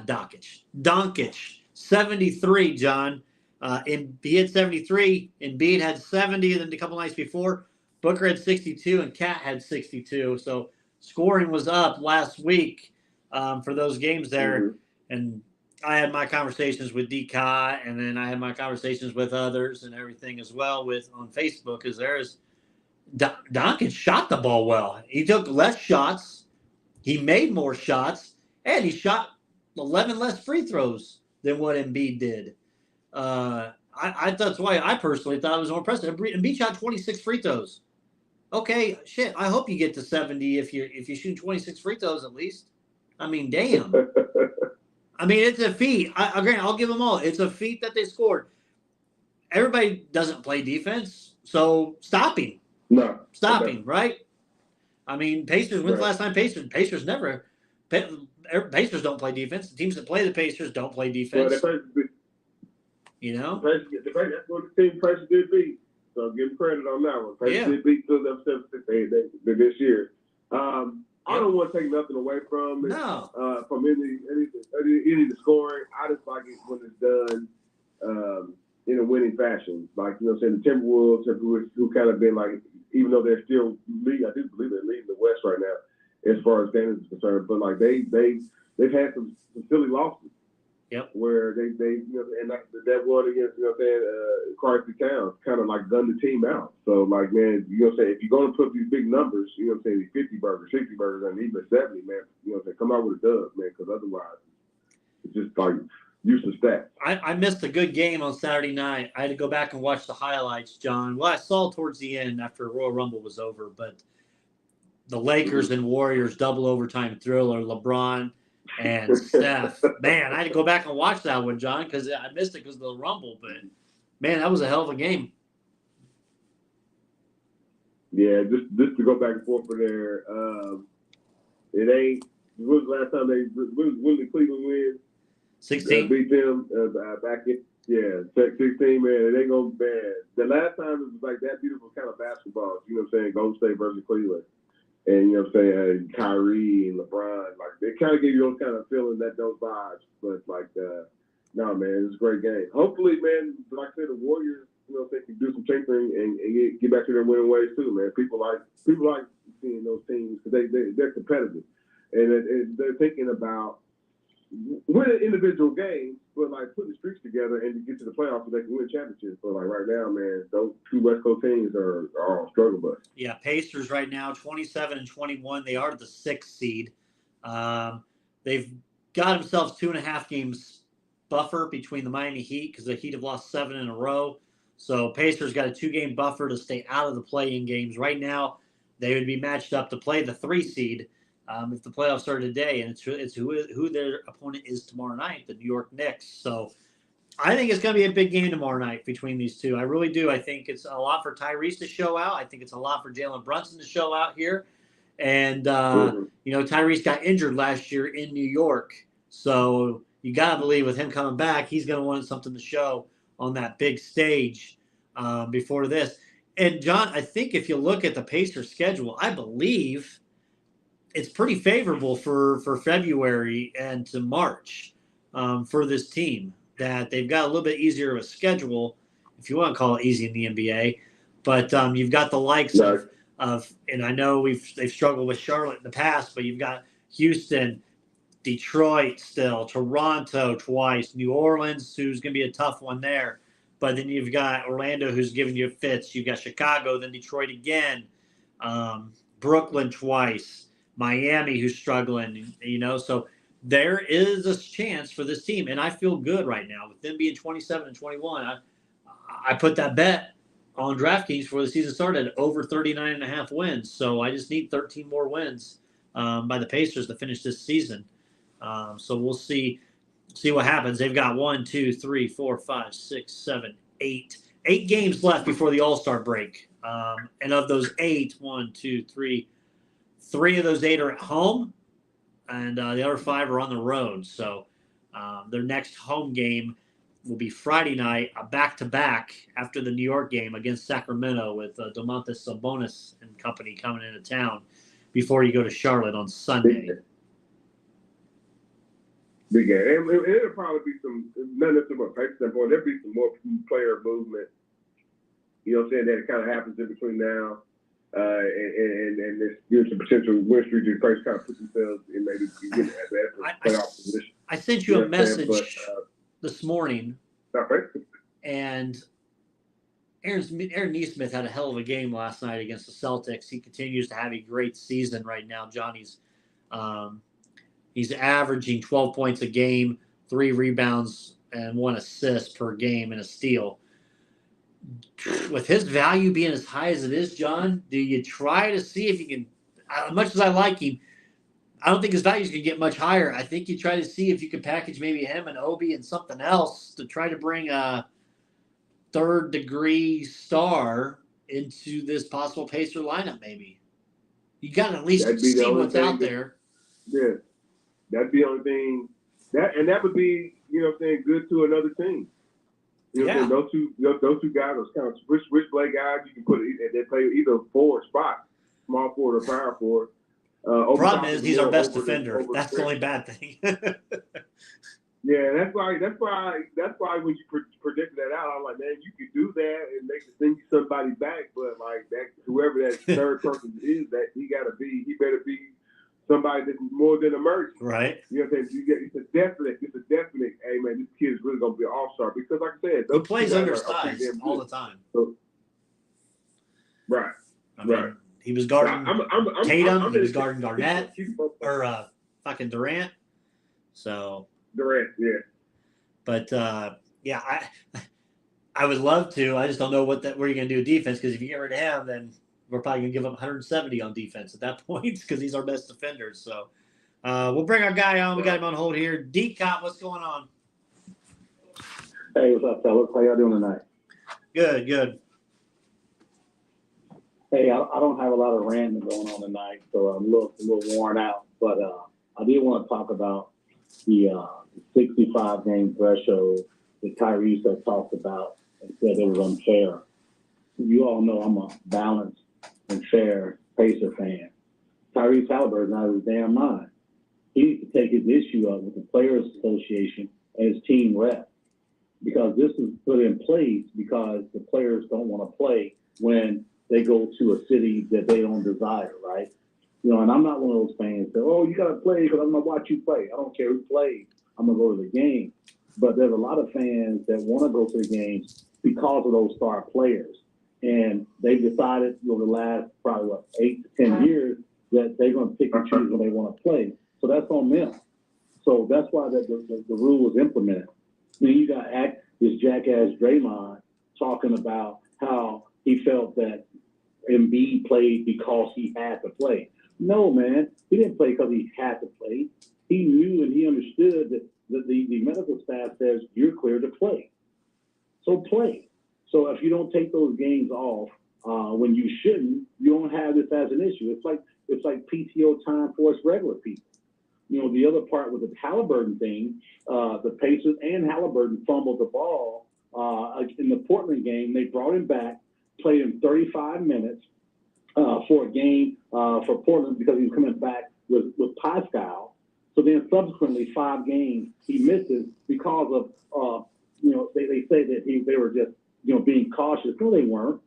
Doncic. 73, John. Embiid had 73. Embiid had 70, and then a couple nights before, Booker had 62 and Cat had 62. So scoring was up last week for those games there. Mm-hmm. And I had my conversations with D-Kai, and then I had my conversations with others and everything as well on Facebook, because there's Doncic shot the ball well. He took less shots. He made more shots, and he shot 11 less free throws than what Embiid did. That's why I personally thought it was more impressive. Embiid shot 26 free throws. Okay, shit. I hope you get to 70 if you shoot 26 free throws at least. I mean, damn. I mean, it's a feat. I'll give them all. It's a feat that they scored. Everybody doesn't play defense, so stop him. No. Stop him, right? I mean, Pacers, when's the last time Pacers never. Pacers don't play defense. The teams that play the Pacers don't play defense. Well, you know? That's what the team Pacers did beat. So give them credit on that one. Pacers did beat Philadelphia this year. I don't want to take nothing away from it. No. From any of the scoring. I just like it when it's done in a winning fashion. Like, you know what I'm saying? The Timberwolves, who kind of been like, even though they're still leading, I do believe they're leading the West right now as far as standings is concerned. But like they've had some silly losses. Yep. Where they you know, and that one against, you know what I'm saying, Carson Towns kind of like gunned the team out. So like, man, you know what I'm saying, if you're gonna put these big numbers, you know what I'm saying, 50 burgers, 60 burgers, and even 70, man, you know what I'm saying, come out with a dub, man, because otherwise it's just like useless stats. I missed a good game on Saturday night. I had to go back and watch the highlights, John. Well, I saw towards the end after Royal Rumble was over, but the Lakers and Warriors double overtime thriller, LeBron and Steph. Man, I had to go back and watch that one, John, because I missed it because of the Rumble. But, man, that was a hell of a game. Yeah, just to go back and forth for there, it ain't – when was the last time when did Cleveland win? 16. Beat them back in, 16, man. It ain't going to be bad. The last time it was like that beautiful kind of basketball, you know what I'm saying, Golden State versus Cleveland. And, you know what I'm saying, Kyrie and LeBron, like, they kind of give you those kind of feeling, those vibes. But, like, no, man, it was a great game. Hopefully, man, like I said, the Warriors, you know, they can do some tinkering and get back to their winning ways, too, man. People like seeing those teams because they're competitive. And they're thinking about winning individual games, but, like, putting streaks together and to get to the playoffs so they can win championships. But, like, right now, man, those two West Coast teams are on struggle bus. Yeah, Pacers right now, 27 and 21. They are the 6th seed. They've got themselves 2.5 games buffer between the Miami Heat because the Heat have lost 7 in a row. So Pacers got a 2-game buffer to stay out of the play-in games. Right now, they would be matched up to play the 3 seed if the playoffs start today, and it's who their opponent is tomorrow night, the New York Knicks. So I think it's going to be a big game tomorrow night between these two. I really do. I think it's a lot for Tyrese to show out. I think it's a lot for Jalen Brunson to show out here. And, you know, Tyrese got injured last year in New York. So you got to believe with him coming back, he's going to want something to show on that big stage before this. And, John, I think if you look at the Pacers schedule, I believe it's pretty favorable for February and to March for this team. That they've got a little bit easier of a schedule, if you want to call it easy in the NBA. But you've got the likes of, and I know they've struggled with Charlotte in the past, but you've got Houston, Detroit still, Toronto twice, New Orleans, who's going to be a tough one there. But then you've got Orlando, who's giving you fits. You've got Chicago, then Detroit again, Brooklyn twice, Miami, who's struggling, you know. So there is a chance for this team, and I feel good right now with them being 27 and 21. I put that bet on DraftKings before the season started over 39.5 wins. So I just need 13 more wins by the Pacers to finish this season. So we'll see what happens. They've got 1, 2, 3, 4, 5, 6, 7, 8 games left before the All-Star break. And of those 8, 1, 2, 3 of those 8 are at home. And the other 5 are on the road. So their next home game will be Friday night, a back-to-back after the New York game against Sacramento with Domantas Sabonis and company coming into town before you go to Charlotte on Sunday. big game. And it'll probably be some, not necessarily from a paper standpoint, there'll be some more player movement. You know what I'm saying? That it kind of happens in between now and there's some potential win streak to first kind of put themselves in maybe getting at that playoff position. I sent you a message this morning, and Aaron Nesmith had a hell of a game last night against the Celtics. He continues to have a great season right now. Johnny's he's averaging 12 points a game, 3 rebounds, and 1 assist per game and a steal. With his value being as high as it is, John, do you try to see if you can, as much as I like him, I don't think his values can get much higher. I think you try to see if you can package maybe him and Obi and something else to try to bring a third-degree star into this possible Pacer lineup maybe. You got to at least see what's out there. Yeah, that'd be the only thing. That would be, you know what I'm saying, good to another team. You know what I'm saying? Those two guys, those kind of switchblade guys, you can put it, they play either forward spot, small forward or power forward. Problem is, he's our best defender. That's the only bad thing. Yeah, that's why when you predicted that out, I'm like, man, you could do that and they can send you somebody back, but like that, whoever that third person is, that he better be somebody that's more than emerging. Right. You know what I'm saying? It's a definite, hey man, this kid is really gonna be an all-star because like I said, he plays undersized all the time. So, right. I mean, he was guarding Tatum, he was guarding Garnett or fucking Durant. So Durant, yeah. But yeah, I would love to. I just don't know what you're gonna do with defense, because if you get rid of him, then we're probably gonna give up 170 on defense at that point because he's our best defender. So we'll bring our guy on. We got him on hold here. Decop, what's going on? Hey, what's up, fellas? How y'all doing tonight? Good. Hey, I don't have a lot of ranting going on tonight, so I'm a little worn out. But I did want to talk about the 65-game threshold that Tyrese had talked about and said it was unfair. You all know I'm a balanced and fair Pacer fan. Tyrese Halliburton out of his damn mind. He needs to take his issue up with the Players Association and his team rep, because this is put in place because the players don't want to play when they go to a city that they don't desire, right? You know, and I'm not one of those fans that, oh, you got to play because I'm going to watch you play. I don't care who plays. I'm going to go to the game. But there's a lot of fans that want to go to the games because of those star players. And they've decided over the last probably, 8 to 10 years that they're going to pick and choose when they want to play. So that's on them. So that's why the rule was implemented. Then you got this jackass Draymond talking about how he felt that Embiid played because he had to play. No, man, he didn't play because he had to play. He knew and he understood that the medical staff says you're clear to play. So play. So if you don't take those games off when you shouldn't, you don't have this as an issue. It's like PTO time for us regular people. You know, the other part with the Halliburton thing, the Pacers and Halliburton fumbled the ball in the Portland game. They brought him back, played him 35 minutes for a game for Portland because he was coming back with Pascal. So then subsequently 5 games he misses because of, you know, they say that they were just, you know, being cautious. No, they weren't.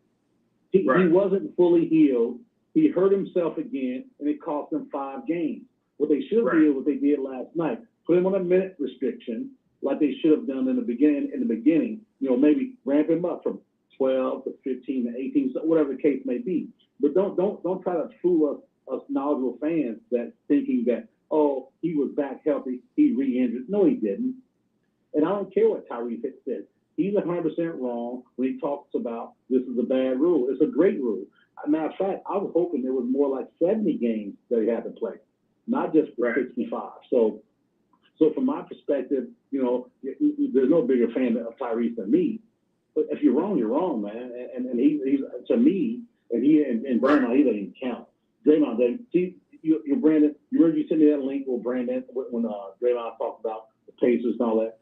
He wasn't fully healed. He hurt himself again, and it cost him 5 games. What they should have did, what they did last night, put him on a minute restriction, like they should have done in the beginning. You know, maybe ramp him up from 12 to 15 to 18, so whatever the case may be. But don't try to fool us knowledgeable fans that thinking that, oh, he was back healthy, he re-injured. No, he didn't. And I don't care what Tyrese said. He's 100% wrong when he talks about this is a bad rule. It's a great rule. As a matter of fact, I was hoping there was more like 70 games that he had to play, not just 65. So from my perspective, you know, there's no bigger fan of Tyrese than me. But if you're wrong, man. And he's to me, and Draymond, he doesn't even count. Draymond, you Brandon, you sent me that link with Brandon when Draymond talked about the Pacers and all that.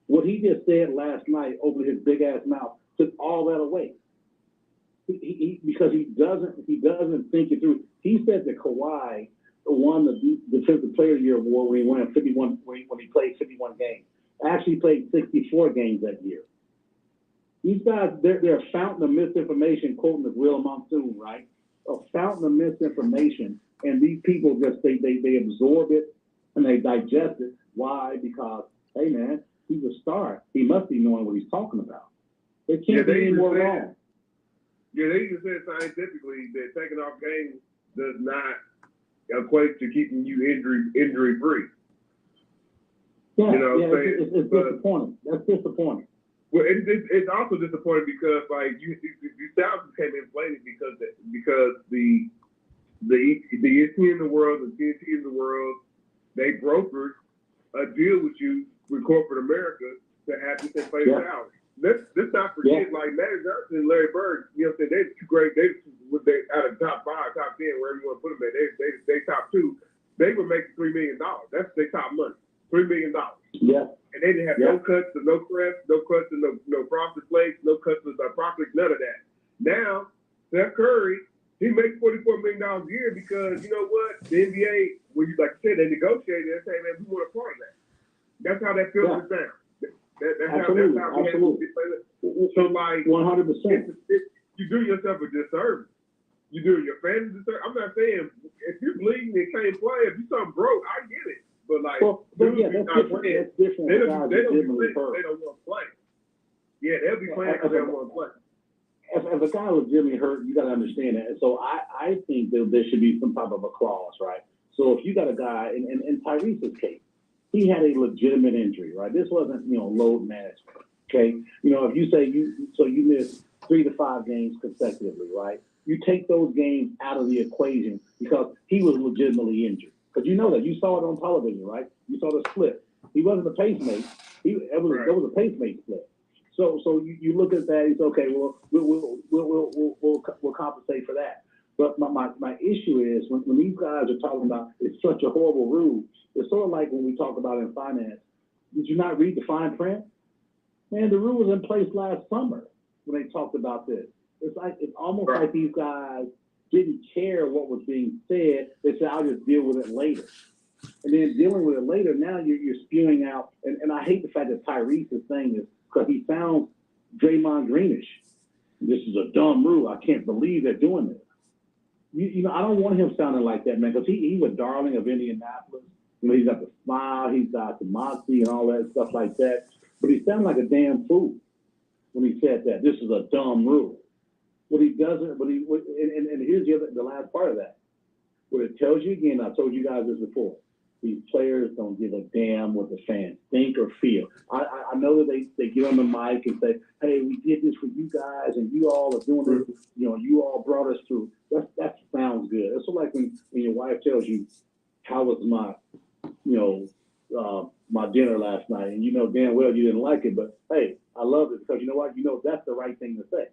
What he just said last night, opened his big ass mouth, took all that away. Because he doesn't think it through. He said that Kawhi won the Defensive Player of the Year award when he won 51 when he played 51 games. Actually played 64 games that year. These guys, they're a fountain of misinformation, quoting the Will Monsoon, right? A fountain of misinformation, and these people just they absorb it and they digest it. Why? Because hey man, he's a star. He must be knowing what he's talking about. It can't be any more wrong. Yeah, they even said scientifically that taking off games does not equate to keeping you injury free. Yeah, you know, it's disappointing. That's disappointing. Well, it's also disappointing because like you sound became inflated because the ESPN in the world, the TNT in the world, they brokered a deal with you with corporate America to have this in place now. Let's not forget, like Larry Johnson and Larry Bird, you know what I'm saying? They're two great. They out of top 5, top 10, wherever you want to put them at. They top 2. They were making $3 million. That's their top money. $3 million. Yeah. And they didn't have no cuts, no crest, no cuts, no frosted flakes, no cuts with profits, none of that. Now, Steph Curry, he makes $44 million a year because you know what? The NBA, when you like you said, they negotiated and say, man, we want a part of that. That's how that filters down. That's how we have to. So like 100%. You do yourself a disservice. You do your fans a disservice. I'm not saying if you're bleeding and can't play, if you something broke, I get it. But like, that's different. They don't want to play. Yeah, they'll be playing because they don't want to play. If a guy legitimately hurt, you got to understand that. And so I think that there should be some type of a clause, right? So if you got a guy, in Tyrese's case, he had a legitimate injury, right? This wasn't, load management, okay? If you say you missed 3 to 5 games consecutively, right? You take those games out of the equation because he was legitimately injured. Because you know that. You saw it on television, right? You saw the split. He wasn't a pacemate. There was a pacemate split. So you look at that, it's okay, well, we'll compensate for that. But my issue is when these guys are talking about it's such a horrible rule, it's sort of like when we talk about in finance. Did you not read the fine print? Man, the rule was in place last summer when they talked about this. It's almost like these guys didn't care what was being said. They said, I'll just deal with it later. And then dealing with it later, now you're spewing out. And I hate the fact that Tyrese is saying this because he sounds Draymond Greenish. This is a dumb rule. I can't believe they're doing this. I don't want him sounding like that, man, because he's a darling of Indianapolis. He's got the smile, he's got the moxie and all that stuff like that. But he sounded like a damn fool when he said that. This is a dumb rule. What he doesn't, and here's the last part of that. What it tells you again, I told you guys this before, these players don't give a damn what the fans think or feel. I know that they get on the mic and say, hey, we did this for you guys and you all are doing this, you all brought us through. That sounds good. It's sort of like when your wife tells you, how was my dinner last night, and damn well you didn't like it, but hey, I loved it because you know what? That's the right thing to say.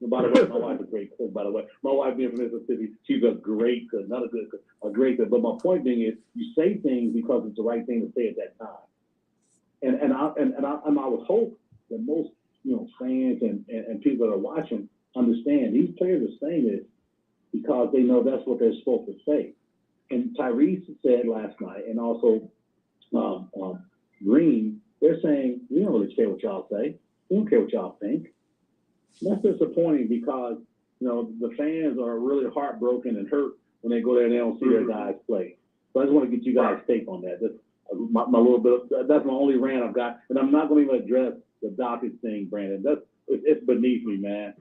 And by the way, my wife is a great cook, by the way. My wife being from Mississippi, she's a great cook, not a good cook, a great cook. But my point being is you say things because it's the right thing to say at that time. And I would hope that most fans and people that are watching understand these players are saying this because they know that's what they're supposed to say. And Tyrese said last night, and also Green, they're saying, we don't really care what y'all say. We don't care what y'all think. That's disappointing because, the fans are really heartbroken and hurt when they go there and they don't see their guys play. So I just want to get you guys' take on that. That's my little bit. That's my only rant I've got. And I'm not going to even address the Dockets thing, Brandon. It's beneath me, man.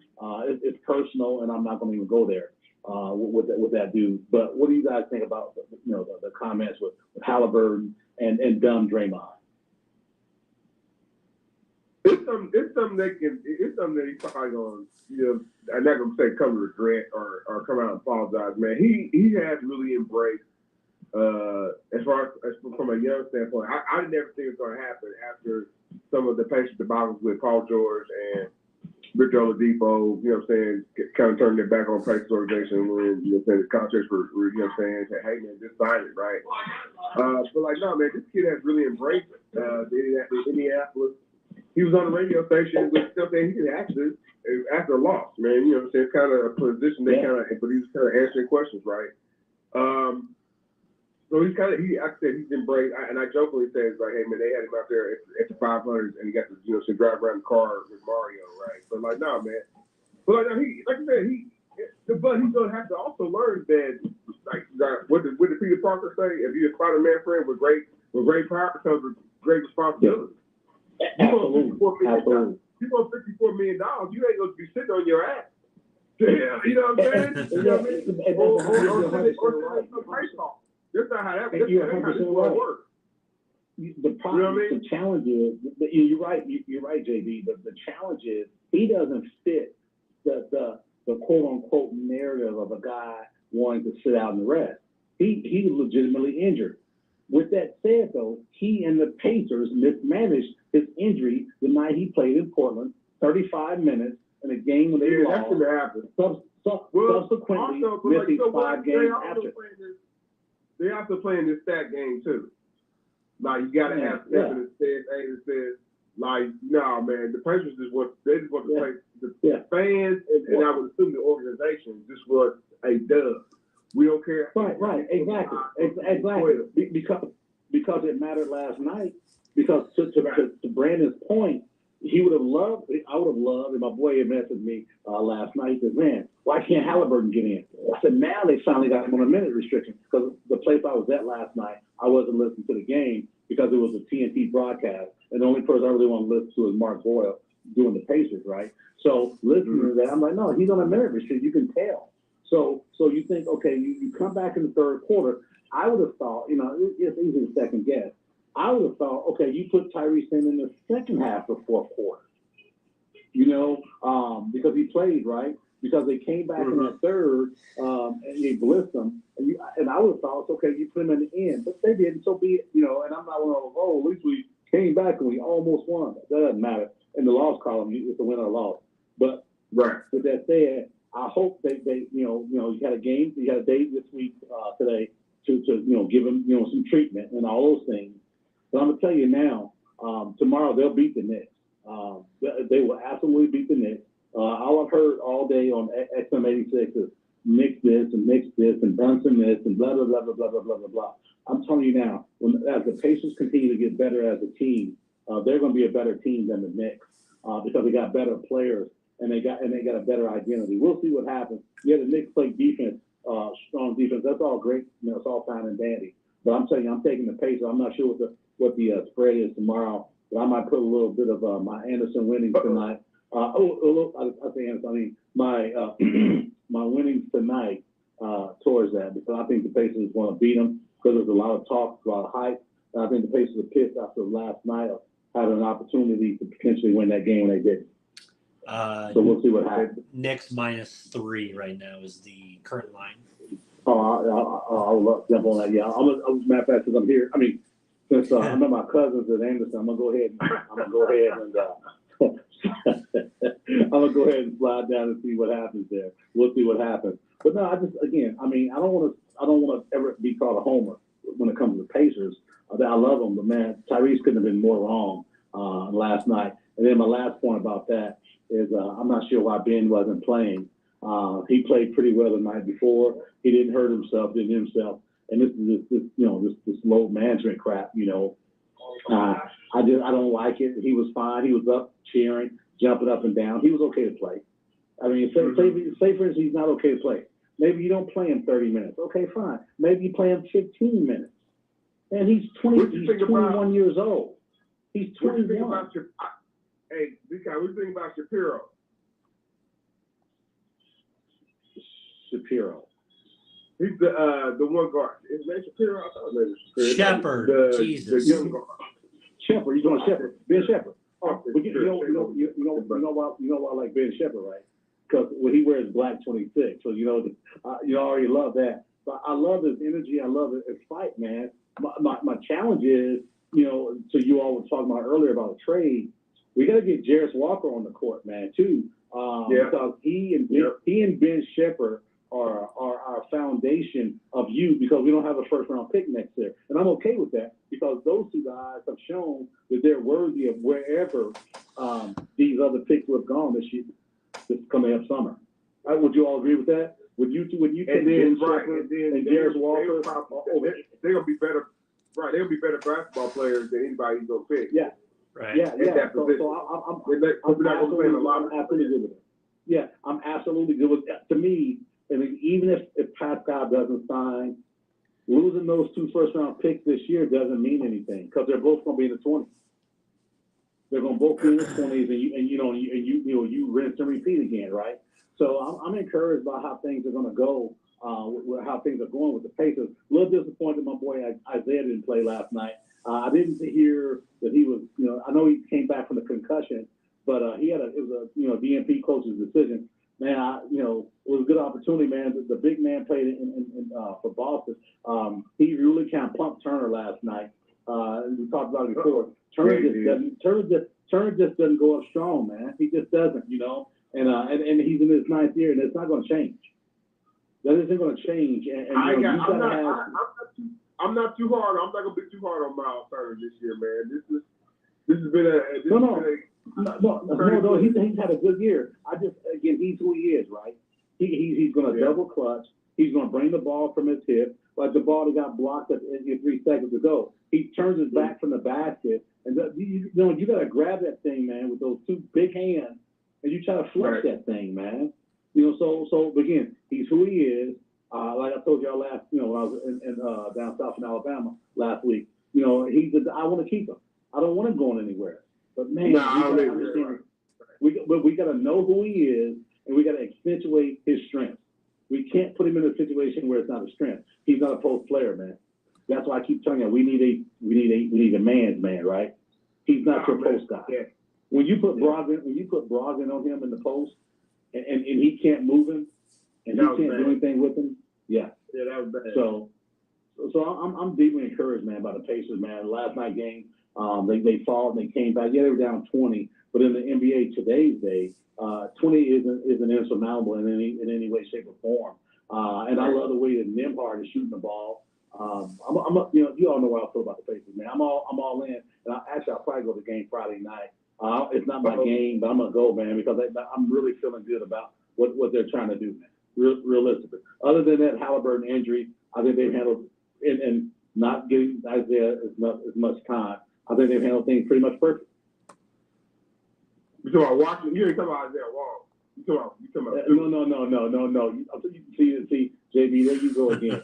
It's personal, and I'm not going to even go there with that dude. But what do you guys think about the comments with Halliburton and dumb Draymond? It's something that he's probably going to, I'm not going to say come to regret or come out and apologize, man. He has really embraced, as far as from a young standpoint, I never think it's going to happen after some of the patient debacles with Paul George and Victor Oladipo, kind of turning their back on Pacers organization when, the contracts were, saying, hey, man, just sign it, right? But like, no, man, this kid has really embraced Indianapolis. He was on the radio station with something he did after a loss, man. It's kind of a position but he was kind of answering questions, right? So he's kind of, like I said, he's embraced, and I jokingly say, it's like, hey, man, they had him out there at the 500s, and he got to, to drive around the car with Mario, right? So, like, nah, man. But, like I said, but he's going to have to also learn that, like what did Peter Parker say? If you're a Spider-Man friend with great power comes with great responsibility. Absolutely. You want $54 million, you ain't going to be sitting on your ass. Yeah, you know what I'm saying? You know what I mean? Or price talk. That's not how that works. The problem, the challenge is, you're right, JB. The challenge is he doesn't fit the quote unquote narrative of a guy wanting to sit out and rest. He's legitimately injured. With that said, though, he and the Pacers mismanaged his injury the night he played in Portland, 35 minutes in a game when they lost. That's gonna happen. Subsequently, missing 5 games after. They're also playing this stat game too. Like you gotta have Stephen that says, like, no, man, the Pacers just want to play the fans and I would assume the organization just was a dub. We don't care. Right, exactly. Because it mattered last night. Because to Brandon's point, I would have loved, and my boy had messaged me last night. He said, man, why can't Halliburton get in? I said, now they finally got him on a minute restriction. Because the place I was at last night, I wasn't listening to the game because it was a TNT broadcast. And the only person I really want to listen to is Mark Boyle doing the Pacers, right? So listening to that, I'm like, no, he's on a minute restriction. You can tell. So you think, okay, you come back in the third quarter. I would have thought, it's easy to second guess. I would have thought, okay, you put Tyrese in the second half of the fourth quarter, because he played, right? Because they came back in that third and they blitzed them. And I would have thought, okay, you put him in the end. But they didn't, so be it, and I'm not one of, at least we came back and we almost won. That doesn't matter. In the loss column, it's a win or a loss. But with that said, I hope they you had a game, you had a date this week today to give him, some treatment and all those things. But I'm going to tell you now, tomorrow they'll beat the Knicks. They will absolutely beat the Knicks. All I've heard all day on XM86 is Knicks this and Brunson this and blah, blah, blah, blah, blah, blah, blah, blah, blah. I'm telling you now, as the Pacers continue to get better as a team, they're going to be a better team than the Knicks because they got better players and they got a better identity. We'll see what happens. Yeah, the Knicks play defense, strong defense. That's all great. It's all fine and dandy. But I'm telling you, I'm taking the Pacers. I'm not sure what the spread is tomorrow, but I might put a little bit of my Anderson winnings tonight. I say Anderson. I mean my my winnings tonight towards that because I think the Pacers want to beat them because there's a lot of talk, a lot of hype. And I think the Pacers are pissed after last night of having an opportunity to potentially win that game when they didn't. So we'll see what happens. Knicks -3 right now is the current line. I'll jump on that. Yeah, I'm matter of fact, since I'm here. I mean, since I know my cousins at Anderson, I'm gonna go ahead and slide down and see what happens there. We'll see what happens. But no, I don't want to ever be called a homer when it comes to the Pacers. I love them, but man, Tyrese couldn't have been more wrong last night. And then my last point about that is I'm not sure why Ben wasn't playing. He played pretty well the night before. He didn't hurt himself, and this is this low management crap. I don't like it. He was fine. He was up cheering, jumping up and down. He was okay to play. I mean, say for instance, he's not okay to play. Maybe you don't play him 30 minutes. Okay, fine. Maybe you play him 15 minutes. And he's 21 years old. He's 21. What do you think about what do you think about Shapiro? Shapiro. He's the one guard. Is that Shapiro? I thought it was Shepard. Jesus. The young guard. Shepard. You doing Shepard? Ben Shepard. Oh, you know why I like Ben Shepard, right? Because he wears black 26, so you already love that. But I love his energy. I love his fight, man. My challenge is, so you all were talking about earlier about a trade. We got to get Jarris Walker on the court, man, too. Because he and Ben Shepard are our foundation of youth because we don't have a first round pick next year. And I'm okay with that because those two guys have shown that they're worthy of wherever these other picks would have gone this coming up summer. Would you all agree with that? When you and then right, and Darius Walker, they're gonna be better. Right, they'll be better basketball players than anybody he's gonna pick. Yeah, right. Yeah. So I'm absolutely good with it. Yeah, I'm absolutely good with it. To me, I mean, even if Pascal doesn't sign, losing those 2 first-round picks this year doesn't mean anything because they're both going to be in the 20s. They're going to both be in the 20s, and you rinse and repeat again, right? So I'm encouraged by how things are going to go, how things are going with the Pacers. A little disappointed my boy Isaiah didn't play last night. I didn't hear that he was, I know he came back from the concussion, but it was a DNP coach's decision. Man, it was a good opportunity, man. The big man played for Boston. He really kind of pumped Turner last night. We talked about it before. Turner just doesn't go up strong, man. He just doesn't, and he's in his 9th year, and it's not going to change. That isn't going to change. I'm not too hard. I'm not going to be too hard on Miles Turner this year, man. This has been a No. He's had a good year. He's who he is, right? He's going to double clutch. He's going to bring the ball from his hip, like the ball that got blocked at 3 seconds ago. He turns his back from the basket, and you got to grab that thing, man, with those 2 big hands, and you try to flush that thing, man. So again, he's who he is. Like I told y'all last, when I was in down south in Alabama last week. I want to keep him. I don't want him going anywhere. But man, we got to know who he is, and we got to accentuate his strengths. We can't put him in a situation where it's not a strength. He's not a post player, man. That's why I keep telling you, we need a man's man, right? He's not your post guy. Yeah. When you put Brogdon on him in the post, and he can't move him, and he can't do anything with him, that was bad. So I'm deeply encouraged, man, by the Pacers, man. Last night game. They fought and they came back. Yeah, they were down 20, but in the NBA today's day, 20 isn't insurmountable in any way, shape, or form. And I love the way that Nembhard is shooting the ball. You all know what I feel about the Pacers, man. I'm all in. And I'll probably go to the game Friday night. It's not my game, but I'm gonna go, man, because I'm really feeling good about what they're trying to do, man. Realistically. Other than that Halliburton injury, I think they've handled and not giving Isaiah as much time. I think they've handled things pretty much perfect. You talking about Washington? You ain't talking about Isaiah Wall. You talking about No. You see, JB, there you go again.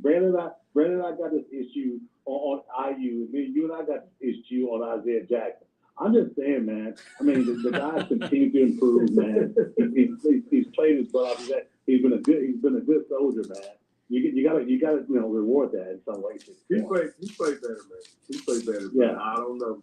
Brandon and I got this issue on IU. You and I got this issue on Isaiah Jackson. I'm just saying, man. I mean, the guys continue to improve, man. He's played his butt off. He's been a good soldier, man. You gotta reward that in some way. He played better, man. He played better. Yeah, I don't know.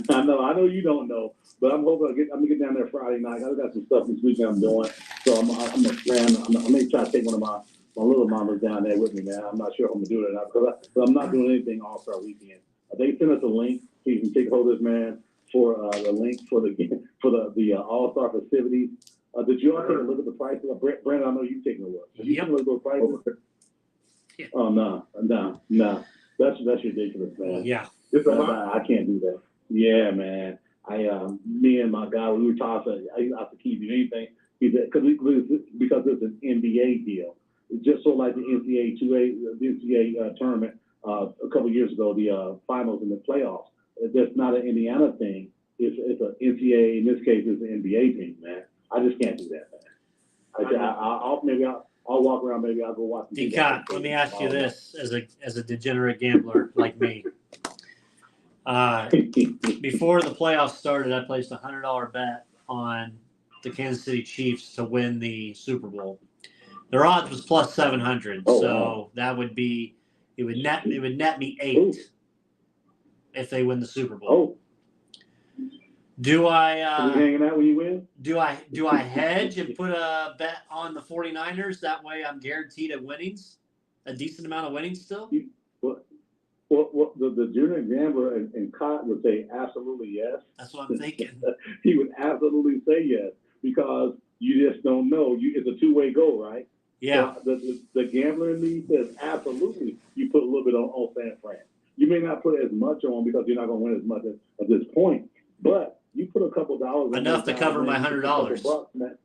I know you don't know, but I'm hoping I'm gonna get down there Friday night. I've got some stuff this weekend I'm doing, so I'm gonna plan. I may try to take one of my little mamas down there with me, man. I'm not sure if I'm gonna do it or not, but I'm not doing anything All-Star weekend. They sent us a link so you can take holders, man, for the link for the All-Star festivities. Did you all take a look at the prices? Brandon, I know you've taken a look. Have you taken a look at the prices? Yeah. Oh, no. That's ridiculous, man. Yeah. I can't do that. Yeah, man. Me and my guy, we were talking. I used to keep you anything. Because it's an NBA deal. Just so like the NCAA tournament a couple years ago, the finals and the playoffs. That's not an Indiana thing. It's an NCAA. In this case, it's an NBA team, man. I just can't do that, man. I'll walk around. Maybe I'll go watch. Decott, let me ask you this: as a degenerate gambler like me, before the playoffs started, I placed a $100 bet on the Kansas City Chiefs to win the Super Bowl. Their odds was plus 700, so that would be it would net me 8 if they win the Super Bowl. Do I hanging out when you win? Do I hedge and put a bet on the 49ers? That way I'm guaranteed a decent amount of winnings still? Well, the junior gambler and Cott would say absolutely yes. That's what I'm thinking. He would absolutely say yes because you just don't know. It's a two-way go, right? Yeah. So the gambler in me says absolutely you put a little bit on San Fran. You may not put as much on because you're not going to win as much at this point, but you put a couple dollars enough to cover my $100.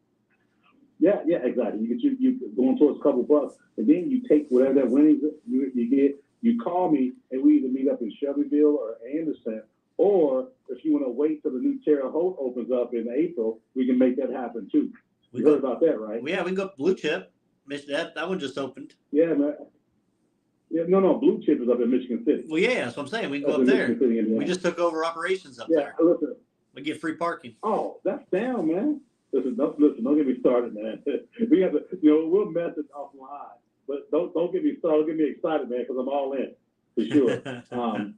Yeah, exactly. You going towards a couple bucks, and then you take whatever that winnings you get. You call me, and we either meet up in Shelbyville or Anderson, or if you want to wait till the new Terre Haute opens up in April, we can make that happen too. You heard about that, right? Yeah, we can go Blue Chip. That one just opened. Yeah, man. Yeah, no, Blue Chip is up in Michigan City. Well, yeah, that's what I'm saying. We can go up there. City, we just took over operations up there. Listen. We get free parking. Oh, that's down, man. Listen, don't get me started, man. We have to, we'll message offline, but don't get me started. Don't get me excited, man, because I'm all in for sure.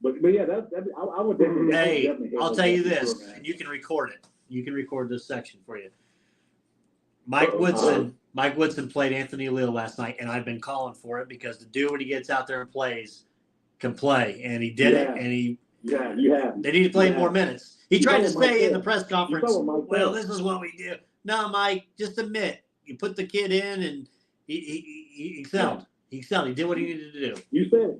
But yeah, I would definitely. Hey, I'll tell you this, sure, and you can record it. You can record this section for you. Mike Woodson played Anthony Leal last night, and I've been calling for it because the dude, when he gets out there and plays, can play, and he did it, and he. Yeah, you have. They need to play more minutes. He tried to say in the press conference, well, this is what we do. No, Mike, just admit. You put the kid in, and he excelled. He excelled. He did what he needed to do. You said it.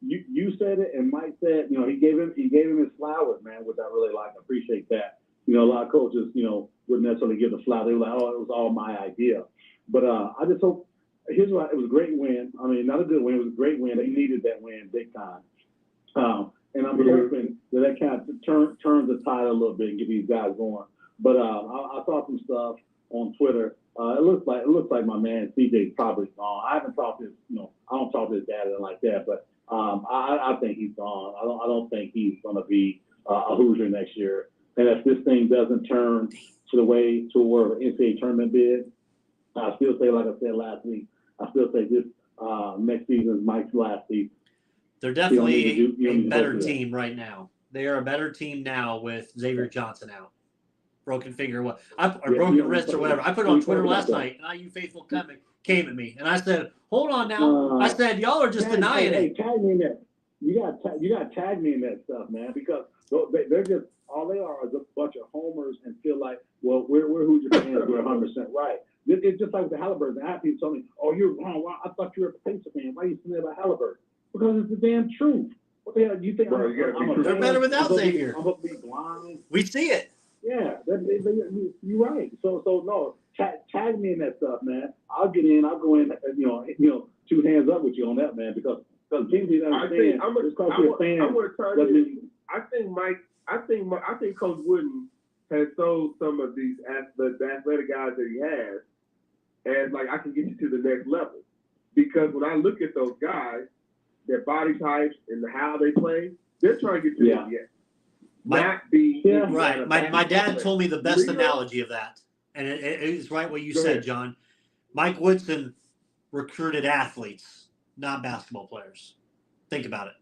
You said it, and Mike said, he gave him his flowers, man, which I really like. I appreciate that. A lot of coaches, wouldn't necessarily give the flowers. They were like, oh, it was all my idea. But I just hope, it was a great win. I mean, not a good win. It was a great win. They needed that win big time. And I'm hoping that kind of turns the tide a little bit and get these guys going. But I saw some stuff on Twitter. It looks like my man CJ's probably gone. I haven't talked to I don't talk to his dad and like that, but I think he's gone. I don't think he's going to be a Hoosier next year. And if this thing doesn't turn to the way to where NCAA tournament bid, I still say, like I said last week, I still say this next season is Mike's last season. They're definitely a better team right now. They are a better team now with Xavier Johnson out. Broken finger, or broken wrist or whatever. I put it on Twitter last night, and IU Faithful came at me, and I said, "Hold on now." I said, "Y'all are just denying it." Tag me in that. You got to tag me in that stuff, man, because they're just all they are is a bunch of homers and feel like, well, we're Hoosier fans. We're 100% right. It's just like the Halliburton. I have people tell me, "Oh, you're wrong. I thought you were a Pacer fan. Why are you saying that about Halliburton?" Because it's the damn truth. What the hell do you think? Bro, they're better without Xavier. I'm going to be blind. We see it. Yeah, you're right. So no, tag me in that stuff, man. I'll get in. I'll go in. Two hands up with you on that, man. Because people don't understand. I think Coach Wooden has sold some of the athletic guys that he has as like I can get you to the next level. Because when I look at those guys, their body types and how they play, they're trying to get to the NBA. Right. My dad told me the best analogy of that, and it is right what you said, John. Mike Woodson recruited athletes, not basketball players. Think about it.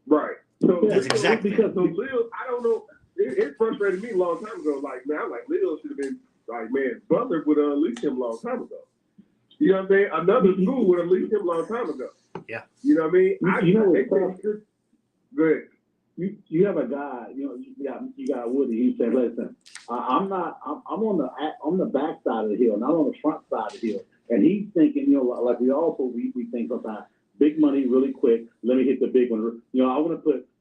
Right. So that's exactly because Lil, I don't know. It frustrated me a long time ago. Like, man, I'm like, Lil should have been like, man, Butler would have unleashed him a long time ago. You know what I'm saying? Another school would have unleashed him a long time ago. Yeah. You know what I mean? Go ahead. You have a guy, you got Woody. He said, "Listen, I'm on the back side of the hill, not on the front side of the hill." And he's thinking, like we think sometimes, big money really quick. Let me hit the big one.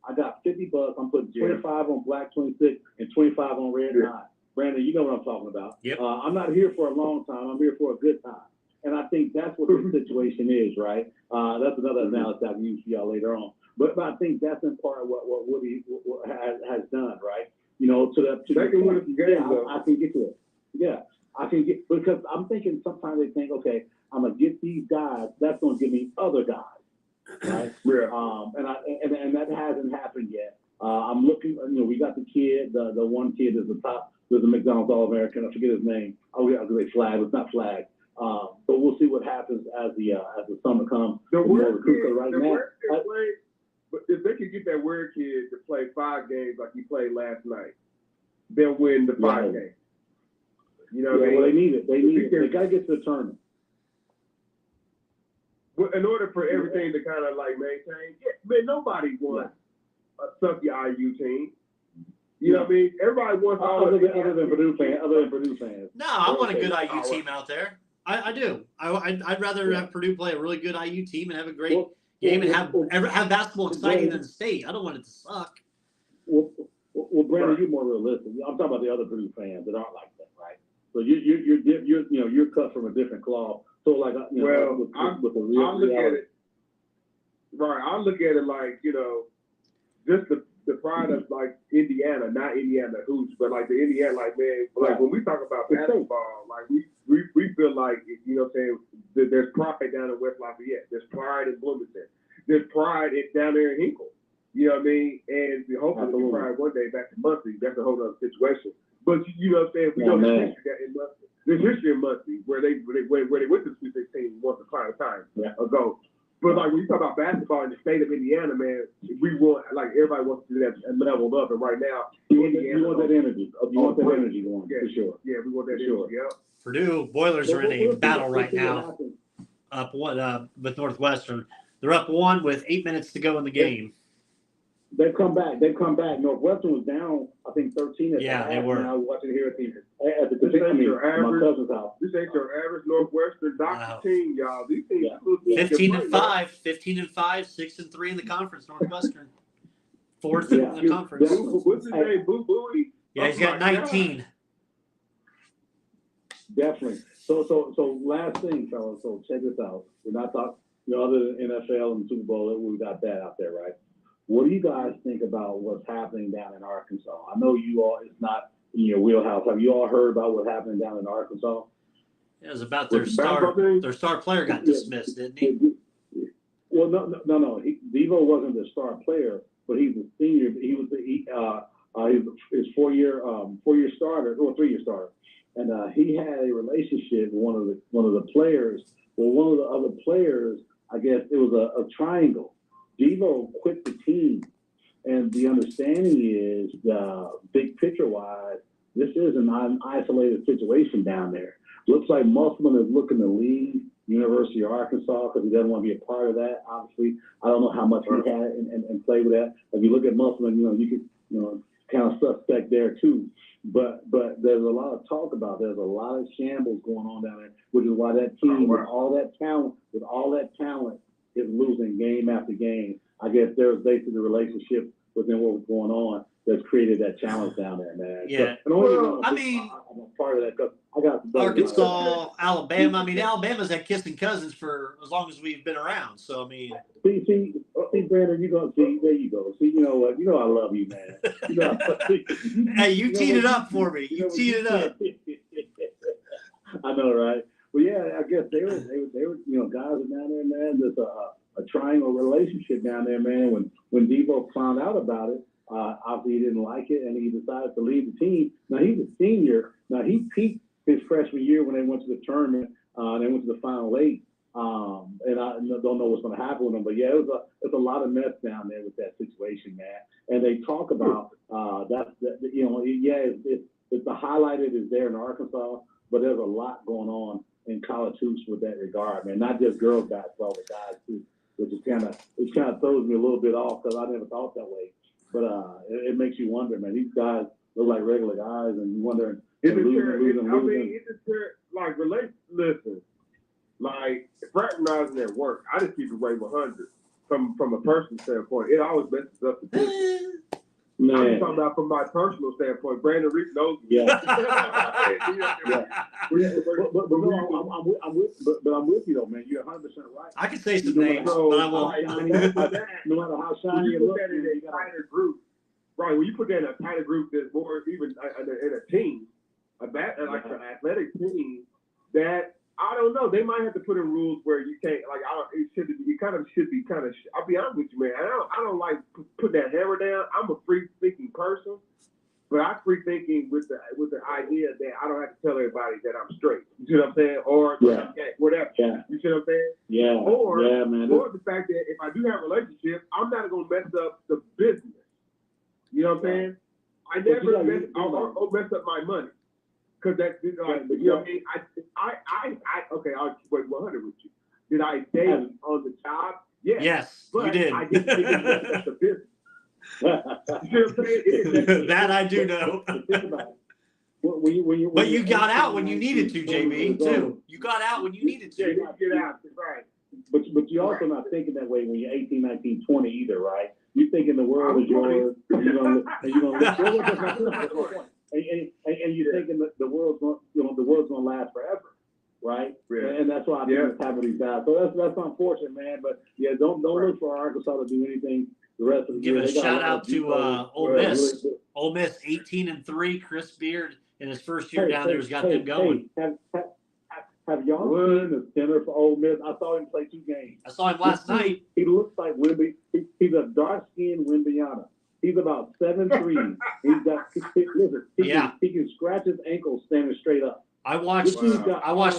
I got $50. I'm putting 25 on Black 26 and 25 on Red 9. Brandon, you know what I'm talking about. Yep. I'm not here for a long time. I'm here for a good time. And I think that's what the situation is, right? That's another analysis I can use for y'all later on. But I think that's in part of what Woody has done, right? To the I can get to it. Yeah, I can get, because I'm thinking sometimes they think, okay, I'm gonna get these guys. That's gonna give me other guys, right? And that hasn't happened yet. I'm looking. We got the kid, the one kid is the top. There's a McDonald's All-American. I forget his name. I was gonna say Flag. It's not Flag. But we'll see what happens as the summer comes. But if they could get that weird kid to play 5 games like he played last night, they'll win the 5 games. You know what I mean? Well, they need it. They got to get to the tournament. Well, in order for everything to kind of like maintain, man, nobody wants a sucky IU team. You know what I mean? Everybody wants other than Purdue fans. No, I want a good IU team out there. I do. I'd rather have Purdue play a really good IU team and have a great game and have basketball exciting than the state. I don't want it to suck. Well, Brandon, you're more realistic. I'm talking about the other Purdue fans that aren't like that, right? So you're cut from a different cloth. So like with the real I look at it. Right, I look at it like just the pride of like Indiana, not Indiana hoops, but like the Indiana, like man, like when we talk about basketball, like we feel like what I'm saying, there's pride down in West Lafayette, there's pride in Bloomington, there's pride down there in Hinkle. You know what I mean? And hopefully we pride one day back to Muncie. That's a whole other situation. But you know what I'm saying? We know there's history in Muncie. There's history in Muncie where they went to the Sweet 16 once upon a time ago. But like when you talk about basketball in the state of Indiana, man, we want everybody wants to do that and level up. And right now, you want that energy. You want that energy going for sure. Yeah, we want that energy. Yeah. Purdue Boilers are in a battle right now. Up one with Northwestern. They're up 1 with 8 minutes to go in the game. They've come back. Northwestern was down, I think, 13 at the half. They were. And I was watching here at the my cousin's house. This ain't your average Northwestern doctor team, y'all. These teams 15-5, 15-5, 6-3 in the conference. Northwestern, 4th in the conference. What's his name? Boo Booey. Yeah, he's got 19. God. Definitely. So last thing, fellas. So check this out. We're not talking, other than NFL and the Super Bowl, we got that out there, right? What do you guys think about what's happening down in Arkansas? I know you all, it's not in your wheelhouse. Have you all heard about what's happening down in Arkansas? It was about their star player got dismissed, didn't he? Well, no. Devo wasn't the star player, but he's a senior. He was his 4-year starter or 3-year starter, and he had a relationship with one of the players. Well, one of the other players, I guess it was a triangle. Devo quit the team, and the understanding is, big picture-wise, this is an isolated situation down there. Looks like Musselman is looking to leave University of Arkansas because he doesn't want to be a part of that. Obviously, I don't know how much he had and played with that. If you look at Musselman, you can kind of suspect there too. But there's a lot of talk about. There's a lot of shambles going on down there, which is why that team with all that talent. Is losing game after game. I guess there's basically a relationship within what was going on that's created that challenge down there, man. Yeah. So, I'm a part of that because I got Arkansas, Alabama. I mean, Alabama's had kissing cousins for as long as we've been around. So I mean, see, Brandon, you're gonna see. There you go. See, you know what? You know I love you, man. Hey, you teed it up for me. You teed it up. I know, right? Well, yeah, I guess they were, guys are down there, man. There's a triangle relationship down there, man. When Devo found out about it, obviously he didn't like it, and he decided to leave the team. Now he's a senior. Now he peaked his freshman year when they went to the tournament. They went to the Final 8, and I don't know what's going to happen with him. But yeah, it's a lot of mess down there with that situation, man. And they talk about it's the highlighted is there in Arkansas, but there's a lot going on in college hoops with that regard, man. Not just girls basketball, but guys too, which is kind of throws me a little bit off because I never thought that way. But it makes you wonder, man. These guys look like regular guys, and you wonder. Like fraternizing at work, I just keep it way 100 from a personal standpoint. It always messes up the business. Man. I'm talking about from my personal standpoint. Brandon Reed knows me. Yeah. But I'm with you though, man. You're 100% right. I can say some names, but I won't. No matter how shiny you look at it in a tighter group, right? When you put that in a tighter group, that's more even in a team, an athletic team. That I don't know. They might have to put in rules where you can't. I'll be honest with you, man. I don't like put that hammer down. I'm a free thinking person, but I'm free thinking with the idea that I don't have to tell everybody that I'm straight. You see what I'm saying? Or whatever. Yeah. You see what I'm saying? Yeah. Or man. Or the fact that if I do have a relationship, I'm not gonna mess up the business. You know what I'm saying? I never mess up my money. Because that, you know what I mean? I'll wait 100 with you. Did I date on the job? Yes, but you did. I didn't think it was the business. You see what I'm saying? That I do know. But you got out when you needed to, JB, too. You got out when you needed to. Yeah, you get out, right. But you're also not thinking that way when you're 18, 19, 20 either, right? You're thinking the world is yours. And you're gonna and you're thinking that the world's going, the world's going to last forever, right? Yeah. And that's why I think it's happening these guys. So that's unfortunate, man. But yeah, don't look for Arkansas to do anything the rest of the Give year. a shout out to Ole Miss. Ole Miss 18-3. Chris Beard in his first year down there has got them going. Have y'all seen the center for Ole Miss? I saw him play 2 games. I saw him last night. He looks like Wimby. He's a dark-skinned Wimbyana. He's about 7'3". He can scratch his ankles standing straight up. I watched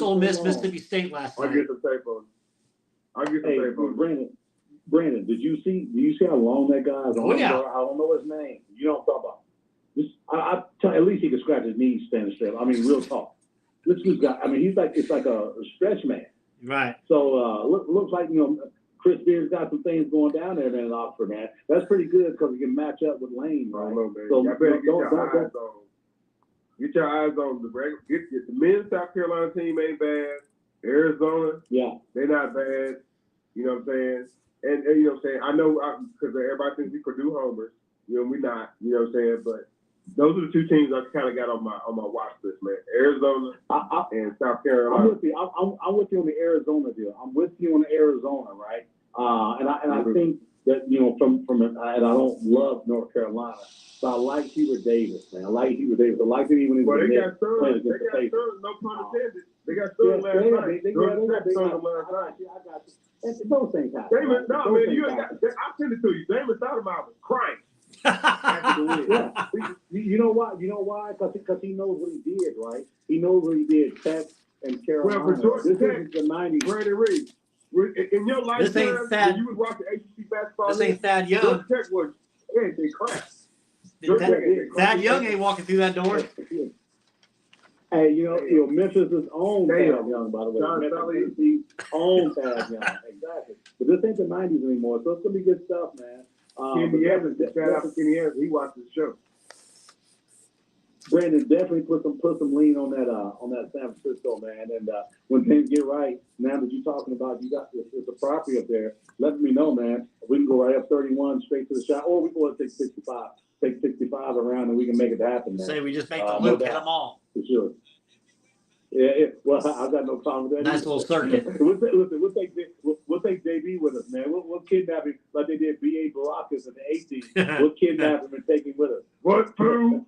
Ole Miss Mississippi State last night. I'll get some tape on it. Brandon, do you see how long that guy is? Oh, yeah. I don't know his name. You know what I'm talking about. At least he can scratch his knees standing straight up. I mean, real talk. This guy, I mean, it's like a stretch man. Right. So looks like, Chris Beard's got some things going down there in Oxford, man. That's pretty good because he can match up with Lane, right? I know, man. So I better get your eyes on the men's South Carolina team ain't bad. Arizona, they're not bad. You know what I'm saying? And you know what I'm saying? I know because everybody thinks we Purdue homers. We're not. You know what I'm saying? But those are the 2 teams I kind of got on my watch list, man. Arizona and South Carolina. I'm with you. I'm with you on the Arizona deal. I'm with you on the Arizona, right? And I think that and I don't love North Carolina, but I like Hubert Davis, man. I like Hubert Davis. I like him even in they got Stern. They got Stern. No pun intended. They got Stern last night. They got last night. I got you. And those things happen. Damon, no, man, you ain't got. I'll send it to you. Damon Stoudemire was crying. You know why? Because he knows what he did, right? He knows what he did. Tech and Carolina. Well, for Georgia this Tech, is the '90s. Brandon Reed. In your lifetime, when you was watching ACC basketball, this ain't Thad Young. Georgia Tech was they crap. Thad Young ain't walking through that door. Hey, Memphis is own Thad Young, by the way. Memphis is own Thad Young, exactly. But this ain't the '90s anymore, so it's gonna be good stuff, man. Kenny Evans, shout out to Kenny Evans. He watched the show. Brandon, definitely put some lean on that San Francisco, man. And when things get right, now that you're talking about, you got this a property up there. Let me know, man. We can go right up 31 straight to the shot, or we can go take 65. Take 65 around, and we can make it happen, man. Say we just make the loop, hit them all. For sure. Yeah, well, I've got no problem with that. Nice little circuit. We'll take JB with us, man. We'll kidnap him like they did B.A. Baracus in the 80s. We'll kidnap him and take him with us. What, Pooh? All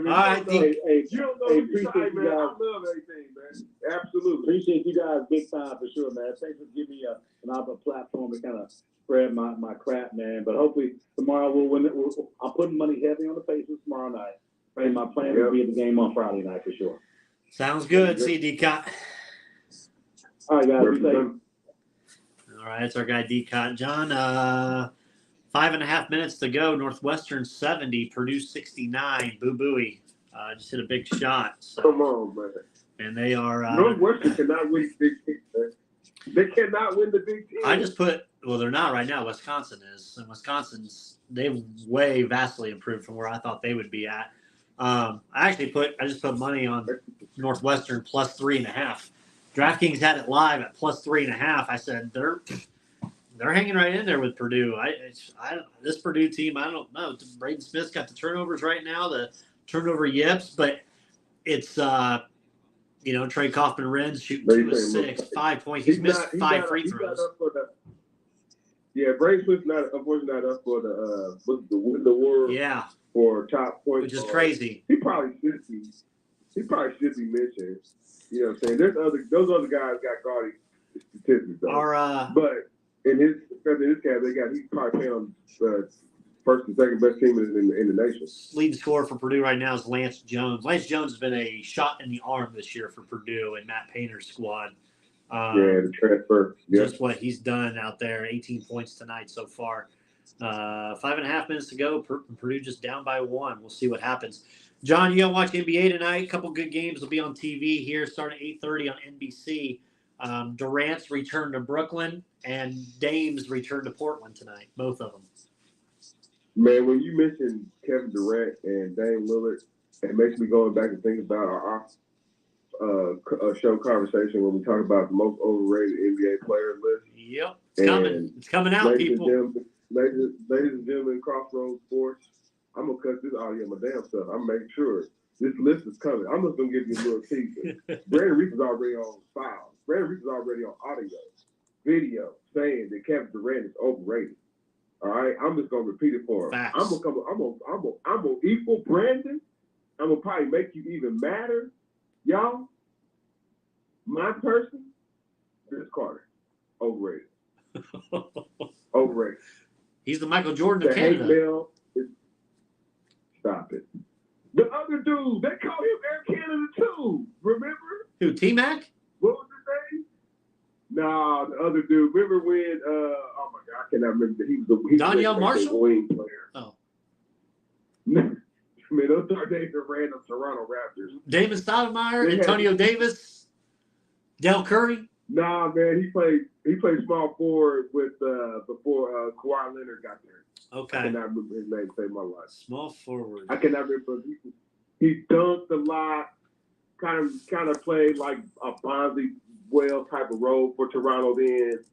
right, you don't know what you say, man. I love everything, man. Absolutely. Appreciate you guys big time for sure, man. Thanks for giving me a platform to kind of spread my crap, man. But hopefully tomorrow we'll win it. I'm putting money heavy on the Pacers tomorrow night. And my plan is to be at the game on Friday night for sure. Sounds good. See you, D-Cot. All right, guys. All right, that's our guy, D-Cot. John, 5.5 minutes to go. Northwestern 70, Purdue 69. Boo-booey. Just hit a big shot. So. Come on, man. And they are... Northwestern cannot win the Big Ten, man. They cannot win the Big Ten. I just put... Well, they're not right now. Wisconsin is. And they've vastly improved from where I thought they would be at. I just put money on Northwestern plus 3.5. DraftKings had it live at plus 3.5. I said they're hanging right in there with Purdue. This Purdue team, I don't know. Braden Smith's got the turnovers right now, the turnover yips, but it's Trey Kaufman-Renz shooting 2 of 6, 5 points. He's missed 5 free throws. Braden Smith's unfortunately not up for the world. Yeah. For top points, which is crazy. He probably should be mentioned. You know what I'm saying? Those other guys got gaudy statistics though. But in his case, he's probably playing on first and second best team in the nation. Leading scorer for Purdue right now is Lance Jones. Lance Jones has been a shot in the arm this year for Purdue and Matt Painter's squad. The transfer. Just what he's done out there. 18 points tonight so far. 5.5 minutes to go. Purdue just down by 1. We'll see what happens. John, you gonna watch NBA tonight? A couple good games will be on TV here, starting at 8:30 on NBC. Durant's return to Brooklyn and Dame's return to Portland tonight. Both of them. Man, when you mention Kevin Durant and Dame Lillard, it makes me go back and think about our show conversation when we talk about the most overrated NBA players list. Yep, it's coming out, people. Ladies and gentlemen, Crossroads Sports, I'm gonna cut this audio my damn stuff. I'm making sure this list is coming. I'm just gonna give you a little teaser. Brandon Reese is already on file. Brandon Reese is already on audio, video, saying that Kevin Durant is overrated. All right, I'm just gonna repeat it for him. Facts. I'm gonna equal Brandon. I'm gonna probably make you even madder, y'all. My person, Vince Carter, overrated. Overrated. He's the Michael Jordan of The hate Canada. mail is, stop it. The other dude, they call him Air Canada too. Remember? Who, T-Mac? What was his name? Nah, the other dude. Remember when? Oh my God, I cannot remember. He was Donyell like Marshall? the wing player. Oh. I mean, those are days of random Toronto Raptors. Damon Stoudemire, They had- Antonio Davis, Del Curry. Nah, man, he played small forward with before Kawhi Leonard got there. I Okay. cannot remember his name. Save my life. Small forward. I cannot remember. He dunked a lot. Kind of played like a Bonzi Well type of role for Toronto. Then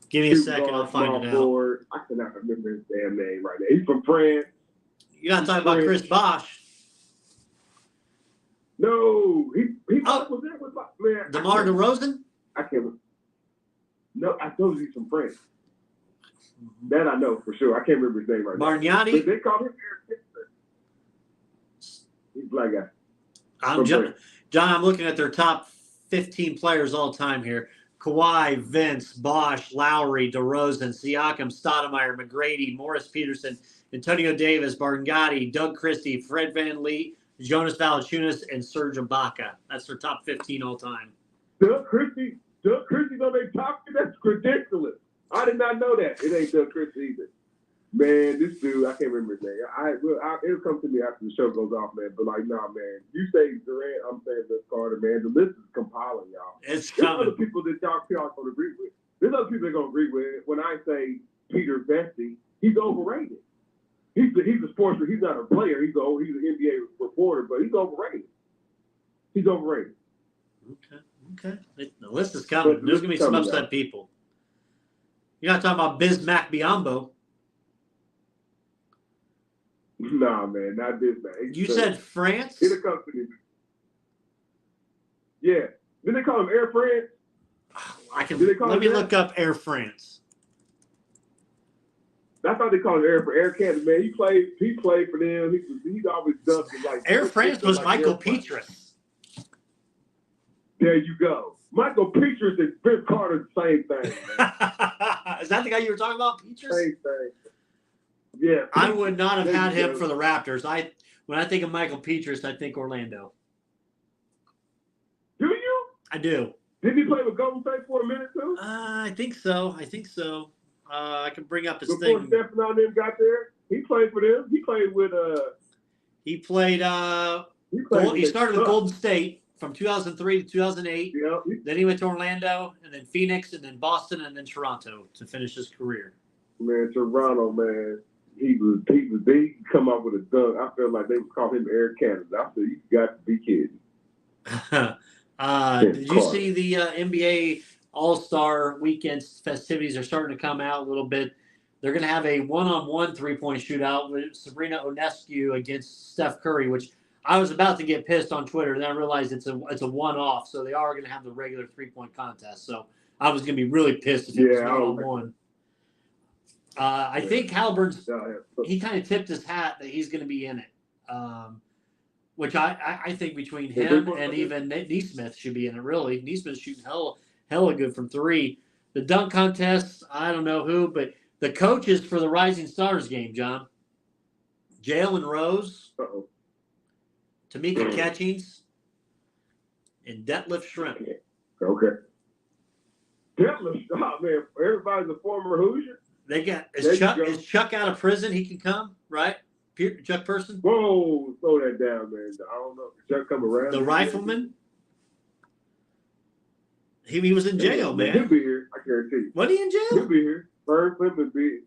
Give me a second, I'll find it out. forward. I cannot remember his damn name right now. He's from France. You got to talk about Chris Bosh. No, he Oh. was there with my man. DeMar DeRozan? I can't. No, I told you he's from France. That I know for sure. I can't remember his name right now. Bargnani? But they call him Eric Kinsler. He's a black guy. John, I'm looking at their top 15 players all time here. Kawhi, Vince, Bosh, Lowry, DeRozan, Siakam, Stoudemire, McGrady, Morris Peterson, Antonio Davis, Bargnani, Doug Christie, Fred VanVleet, Jonas Valanciunas, and Serge Ibaka. That's their top 15 all time. Doug Christie's on their top. That's ridiculous. I did not know that. It ain't Doug Christie either. Man, this dude, I can't remember his name. It'll come to me after the show goes off, man. But like, nah, man. You say Durant, I'm saying Vince Carter, man. The list is compiling, y'all. It's There's coming. other people that y'all gonna agree with. There's other people that gonna agree with it. When I say Peter Vesey, he's overrated. He's a sports. He's not a player. He's an NBA reporter, but he's overrated. He's overrated. Okay. The list is coming. There's going to be some upset people. You're not talking about Bismack Biyombo. Nah, man, not this man. You said France? It'll come to me. Yeah. Did they call him Air France? Let me look up Air France. I thought they called him Air Canada, man. He played for them. He's always done like Air France was like Michael Petrus. There you go. Michael Petrus and Vince Carter, same thing. Man. Is that the guy you were talking about, Petrus? Same thing. Yeah. I would not have had him go. for the Raptors. When I think of Michael Petrus, I think Orlando. Do you? I do. Didn't he play with Golden State for a minute too? I think so. I can bring up his Before thing. Stephen and them got there, he played for them. He played with He played. He started with Golden State from 2003 to 2008. Yeah. Then he went to Orlando, and then Phoenix, and then Boston, and then Toronto to finish his career. Man, Toronto, man. He come out with a dunk. I felt like they would call him Air Canada. I said, you got to be kidding. Did you see the NBA All-Star Weekend festivities are starting to come out a little bit? They're going to have a one-on-one three-point shootout with Sabrina Ionescu against Steph Curry, which I was about to get pissed on Twitter. Then I realized it's a one-off, so they are going to have the regular three-point contest. So I was going to be really pissed if it was one-on-one. I think Halliburton's he kind of tipped his hat that he's going to be in it, which I think between him and even Neesmith should be in it. Really, Neesmith's shooting hella good from three. The dunk contest, I don't know who, but the coaches for the Rising Stars game, John, Jalen Rose, Tamika Catchings, and Detlef Schrempf. Okay. Detlef, oh man, everybody's a former Hoosier. They got is Chuck out of prison? He can come, right? Chuck Person. Whoa, slow that down, man. I don't know. Chuck come around. The rifleman. He was in jail, man. He'll be here. I guarantee you. Was he in jail? He'll be here. Vern Flippin be.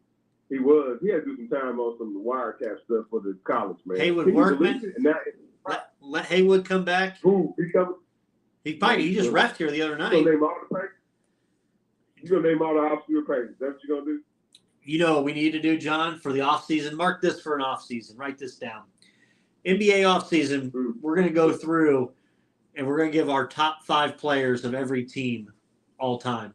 He was. He had to do some time on some wiretap stuff for the college, man. Haywood Workman. Let Haywood come back. Who? He coming? He just reffed here the other night. You gonna name all the papers? You gonna name all the obscure papers? That's what you gonna do? You know what we need to do, John, for the offseason? Mark this for an offseason. Write this down. NBA offseason, we're going to go through and we're going to give our top 5 players of every team all time.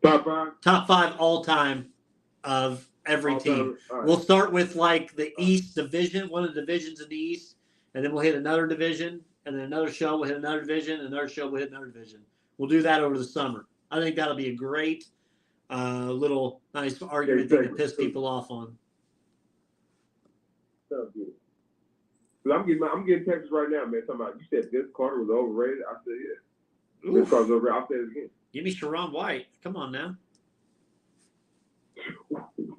Top 5? Top 5 all time of every team. Right. We'll start with like the East division, one of the divisions in the East, and then we'll hit another division, and then another show we'll hit another division, and another show we'll hit another division. We'll do that over the summer. I think that'll be a great little nice argument thing to piss people off on. So good. I'm getting texts right now, man. Talking about you said Vince Carter was overrated. I said yeah. Vince Carter's overrated. I'll say it again. Give me Sharon White. Come on now.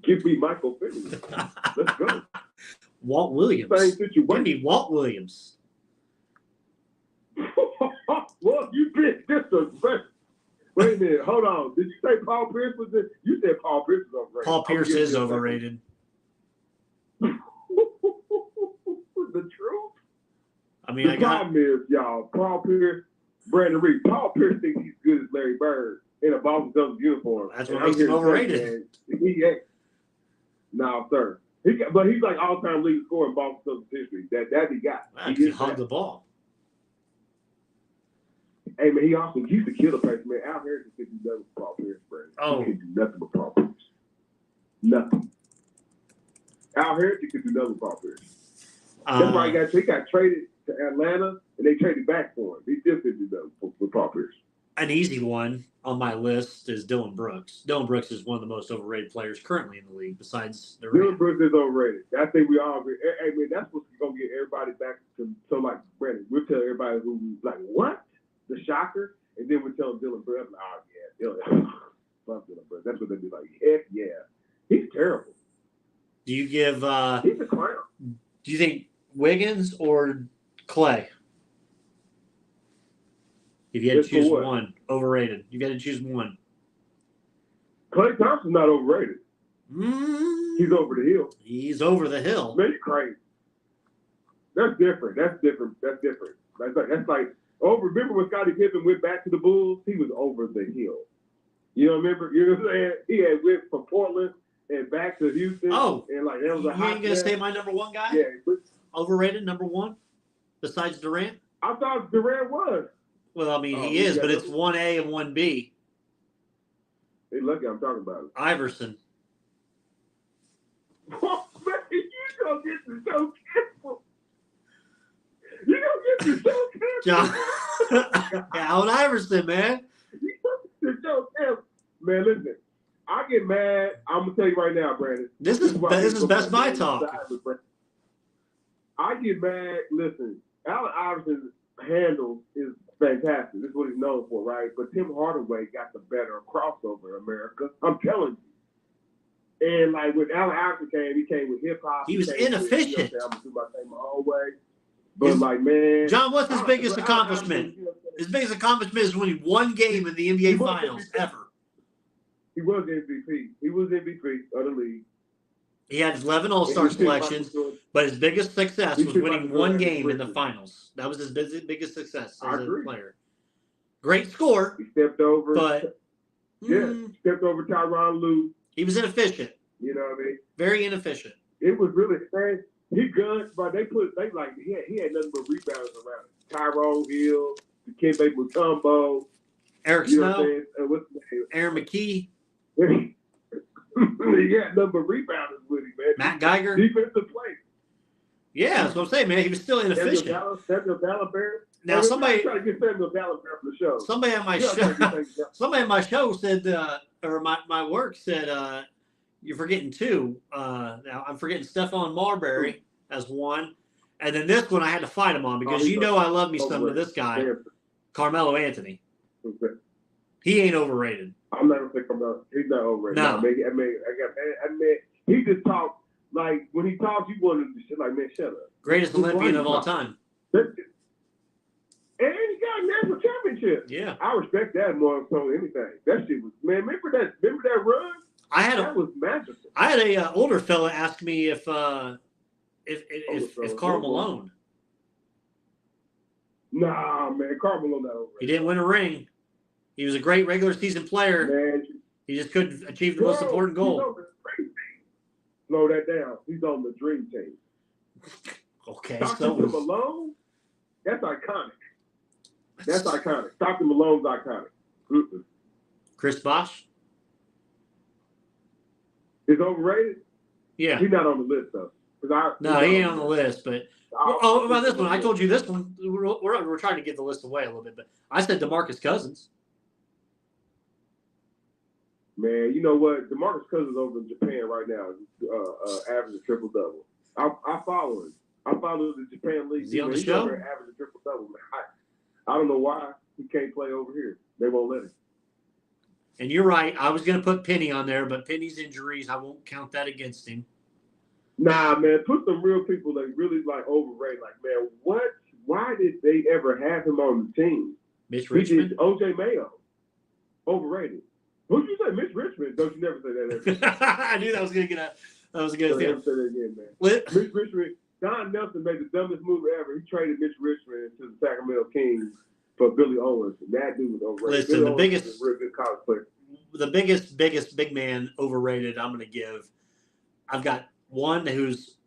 Give me Michael Finley. Let's go. Walt Williams. Same situation. Give me Walt Williams. Well, you did disrespect. Wait a minute. Hold on. Did you say Paul Pierce was this? You said Paul Pierce was overrated. Paul Pierce is overrated. The truth? I mean, the problem is, y'all, Paul Pierce, Brandon Reed. Paul Pierce thinks he's good as Larry Bird in a Boston Celtics uniform. That's what makes him overrated. He ain't. No, sir. But he's like all-time leading scorer in Boston Celtics history. That he got. He hugged the ball. Hey, man, he also used to kill the place, man. Al Harris could do nothing with Paul Pierce, Brandon. Oh. He could do nothing with Paul Pierce. Nothing. Al Harris could do nothing with Paul Pierce. That's why he got traded to Atlanta, and they traded back for him. He still could do nothing with Paul Pierce. An easy one on my list is Dylan Brooks. Dylan Brooks is one of the most overrated players currently in the league, besides Dylan Brooks is overrated. I think we all agree. Hey, man, that's what's going to get everybody back to, so like, Brandon, we'll tell everybody who's like, what? The shocker? And then we'll tell Dylan Brooks, oh, yeah, Dylan. Fuck Dylan Brooks. That's what they'd be like, heck yeah. He's terrible. Do you give he's a clown. Do you think Wiggins or Clay? If you had to choose one, overrated. You got to choose one. Klay Thompson's not overrated. He's over the hill. He's over the hill. Man, you crazy. That's different. That's like remember when Scottie Pippen went back to the Bulls? He was over the hill. You know, remember? You know what I'm saying? He had went from Portland and back to Houston. Oh, and like that was a hot. You ain't gonna say my number one guy? Yeah. Overrated number one, besides Durant? I thought Durant was. Well, I mean, he is, but it's 1A and 1B. Hey, lucky I'm talking about it. Iverson. Oh, man, you gonna get me so careful. You gonna get me so careful. John. Allen Iverson, man. You gonna get me so careful. Man, listen. I get mad. I'm gonna tell you right now, Brandon. This is best my talk. I get mad. Listen, Allen Iverson's handle is fantastic. This is what he's known for, right? But Tim Hardaway got the better crossover in America. I'm telling you. And like when Allen Iverson came, he came with hip hop. He was inefficient. I'm gonna do my thing my own way. But man, John, what's his biggest accomplishment? His biggest accomplishment is winning one game in the NBA Finals ever. He was MVP. He was MVP of the league. He had 11 All-Star selections, but his biggest success was winning one game in the finals. That was his biggest success as a player. Great score. He stepped over. But stepped over Tyronn Lue. He was inefficient. You know what I mean? Very inefficient. It was really man. He gunned, but he had nothing but rebounds around him. Tyrone Hill, Dikembe Mutombo, Eric Snow, Aaron McKee. He got nothing but rebounders with him, man. Matt Geiger. Defensive play. Yeah, that's what I'm saying, man. He was still inefficient. Samuel Dallenberg. Now somebody try to get Samuel Dallenberg from the show. Somebody on my show said, or my work said, you're forgetting two. Now I'm forgetting Stephon Marbury as one, and then this one I had to fight him on because I love me some of this guy, Carmelo Anthony. Okay. He ain't overrated. I'm not gonna say Carmelo. He's not overrated. No. I mean, he just talks like when he talks, you want him to shit like, man, shut up. Greatest Olympian of all time. And he got a national championship. Yeah, I respect that more than anything. That shit was, man. Remember that run? That was magical. I had a older fella ask me if Karl Malone. Nah, man, Karl Malone not overrated. He didn't win a ring. He was a great regular season player. Man, He just couldn't achieve the most important goal. He's on the dream team. Slow that down. He's on the dream team. Okay, Stockton to Malone, that's iconic. That's iconic. Stockton Malone's iconic. Mm-mm. Chris Bosh? Is overrated? Yeah. He's not on the list, though. No, he ain't on the list, but about this one, I told you this one. We're trying to give the list away a little bit, but I said DeMarcus Cousins. Man, you know what? DeMarcus Cousins over in Japan right now is averaging triple-double. I follow him. I follow the Japan League. Is he on the He's show? over there averaging triple-double, man. I don't know why he can't play over here. They won't let him. And you're right. I was going to put Penny on there, but Penny's injuries, I won't count that against him. Nah, man, put some real people that really like overrated. Like, man, what? Why did they ever have him on the team? Mitch Richmond? OJ Mayo. Overrated. Who'd you say? Mitch Richmond? Don't you never say that ever. I knew that was going to get a. That was a good Don't thing. ever say that again, man. Mitch Richmond. Don Nelson made the dumbest move ever. He traded Mitch Richmond to the Sacramento Kings for Billy Owens. And that dude was overrated. Listen, Billy Owens was a real good college player. The biggest big man overrated I'm going to give. I've got one who's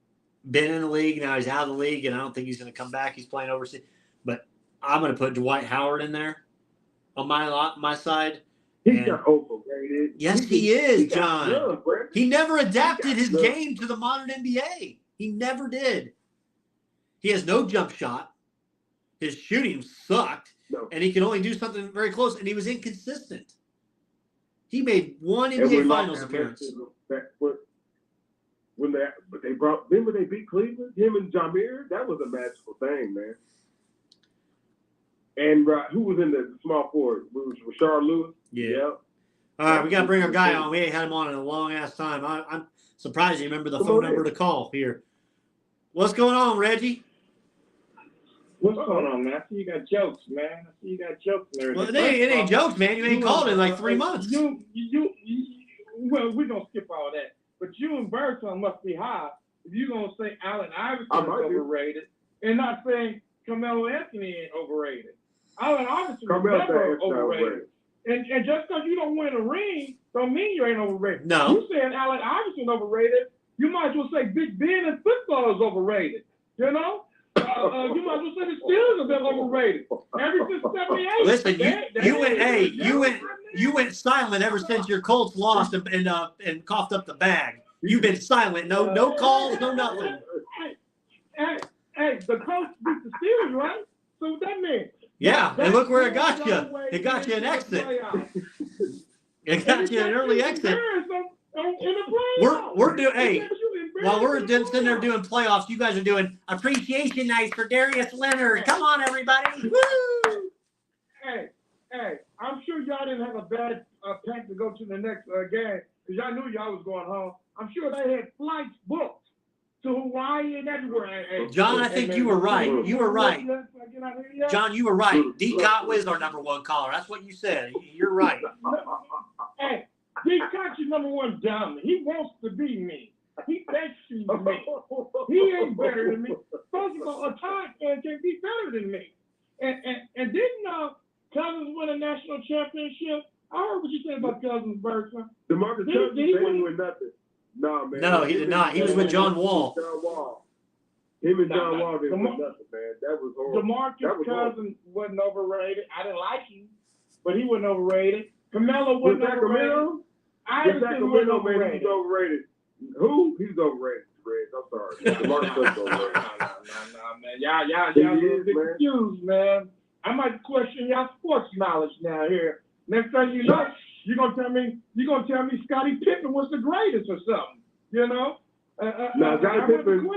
been in the league. Now he's out of the league, and I don't think he's going to come back. He's playing overseas. But I'm going to put Dwight Howard in there on my side. He's not overrated. Yes, he is, John. Love, he never adapted his game to the modern NBA. He never did. He has no jump shot. His shooting sucked, and he can only do something very close, and he was inconsistent. He made one NBA Finals appearance. When they beat Cleveland, him and Jameer, that was a magical thing, man. And who was in the small forward? It was Rashard Lewis. Yeah. All right, we got to bring our guy on. We ain't had him on in a long ass time. I'm surprised you remember the phone number to call here. What's going on, Reggie? What's going on, man? I see you got jokes, man. I see you got jokes and everything. Well, it ain't jokes, man. You ain't called in like 3 months. Well, we're going to skip all that. But you and Bertrand must be high if you're going to say Allen Iverson is overrated and not saying Carmelo Anthony ain't overrated. Allen Iverson is never overrated. And just because you don't win a ring don't mean you ain't overrated. No. You saying Allen Iverson overrated, you might as well say Big Ben and football is overrated. You know? You might as well say the Steelers have been overrated. Ever since 78. Listen, you went silent ever since your Colts lost and coughed up the bag. You've been silent. No calls, no nothing. Hey, the Colts beat the Steelers, right? So what that mean? Yeah, and look where it got you. It got you an exit. It got you an early exit. We're doing. Hey, while we're sitting there doing playoffs, you guys are doing appreciation nights for Darius Leonard. Come on, everybody! Woo! Hey, I'm sure y'all didn't have a bad pack to go to the next game because y'all knew y'all was going home. I'm sure they had flights booked to Hawaii and everywhere. Hey, John, I think you were right. You were right. John, you were right. D. Cott was our #1 caller. That's what you said. You're right. Hey, D. Cott's your #1 dominant. He wants to be me. He thinks he's me. He ain't better than me. First of all, a Tide fan can't be better than me. And didn't Cousins win a national championship? I heard what you said about Cousins, Bertrand. DeMarcus Cousins didn't win nothing. No, man. No, he did not. He was with John Wall. Him and John Wall didn't win nothing, man. That was horrible. DeMarcus Cousins wasn't overrated. I didn't like him, but he wasn't overrated. Carmelo wasn't overrated. Iverson wasn't overrated. He was overrated. Who? He's overrated. I'm sorry. DeMarcus Cousins overrated. No, man. Y'all confused, man. I might question y'all sports knowledge now here. Next thing you know, you're gonna tell me Scottie Pippen was the greatest or something. You know? No, Scottie Pippen's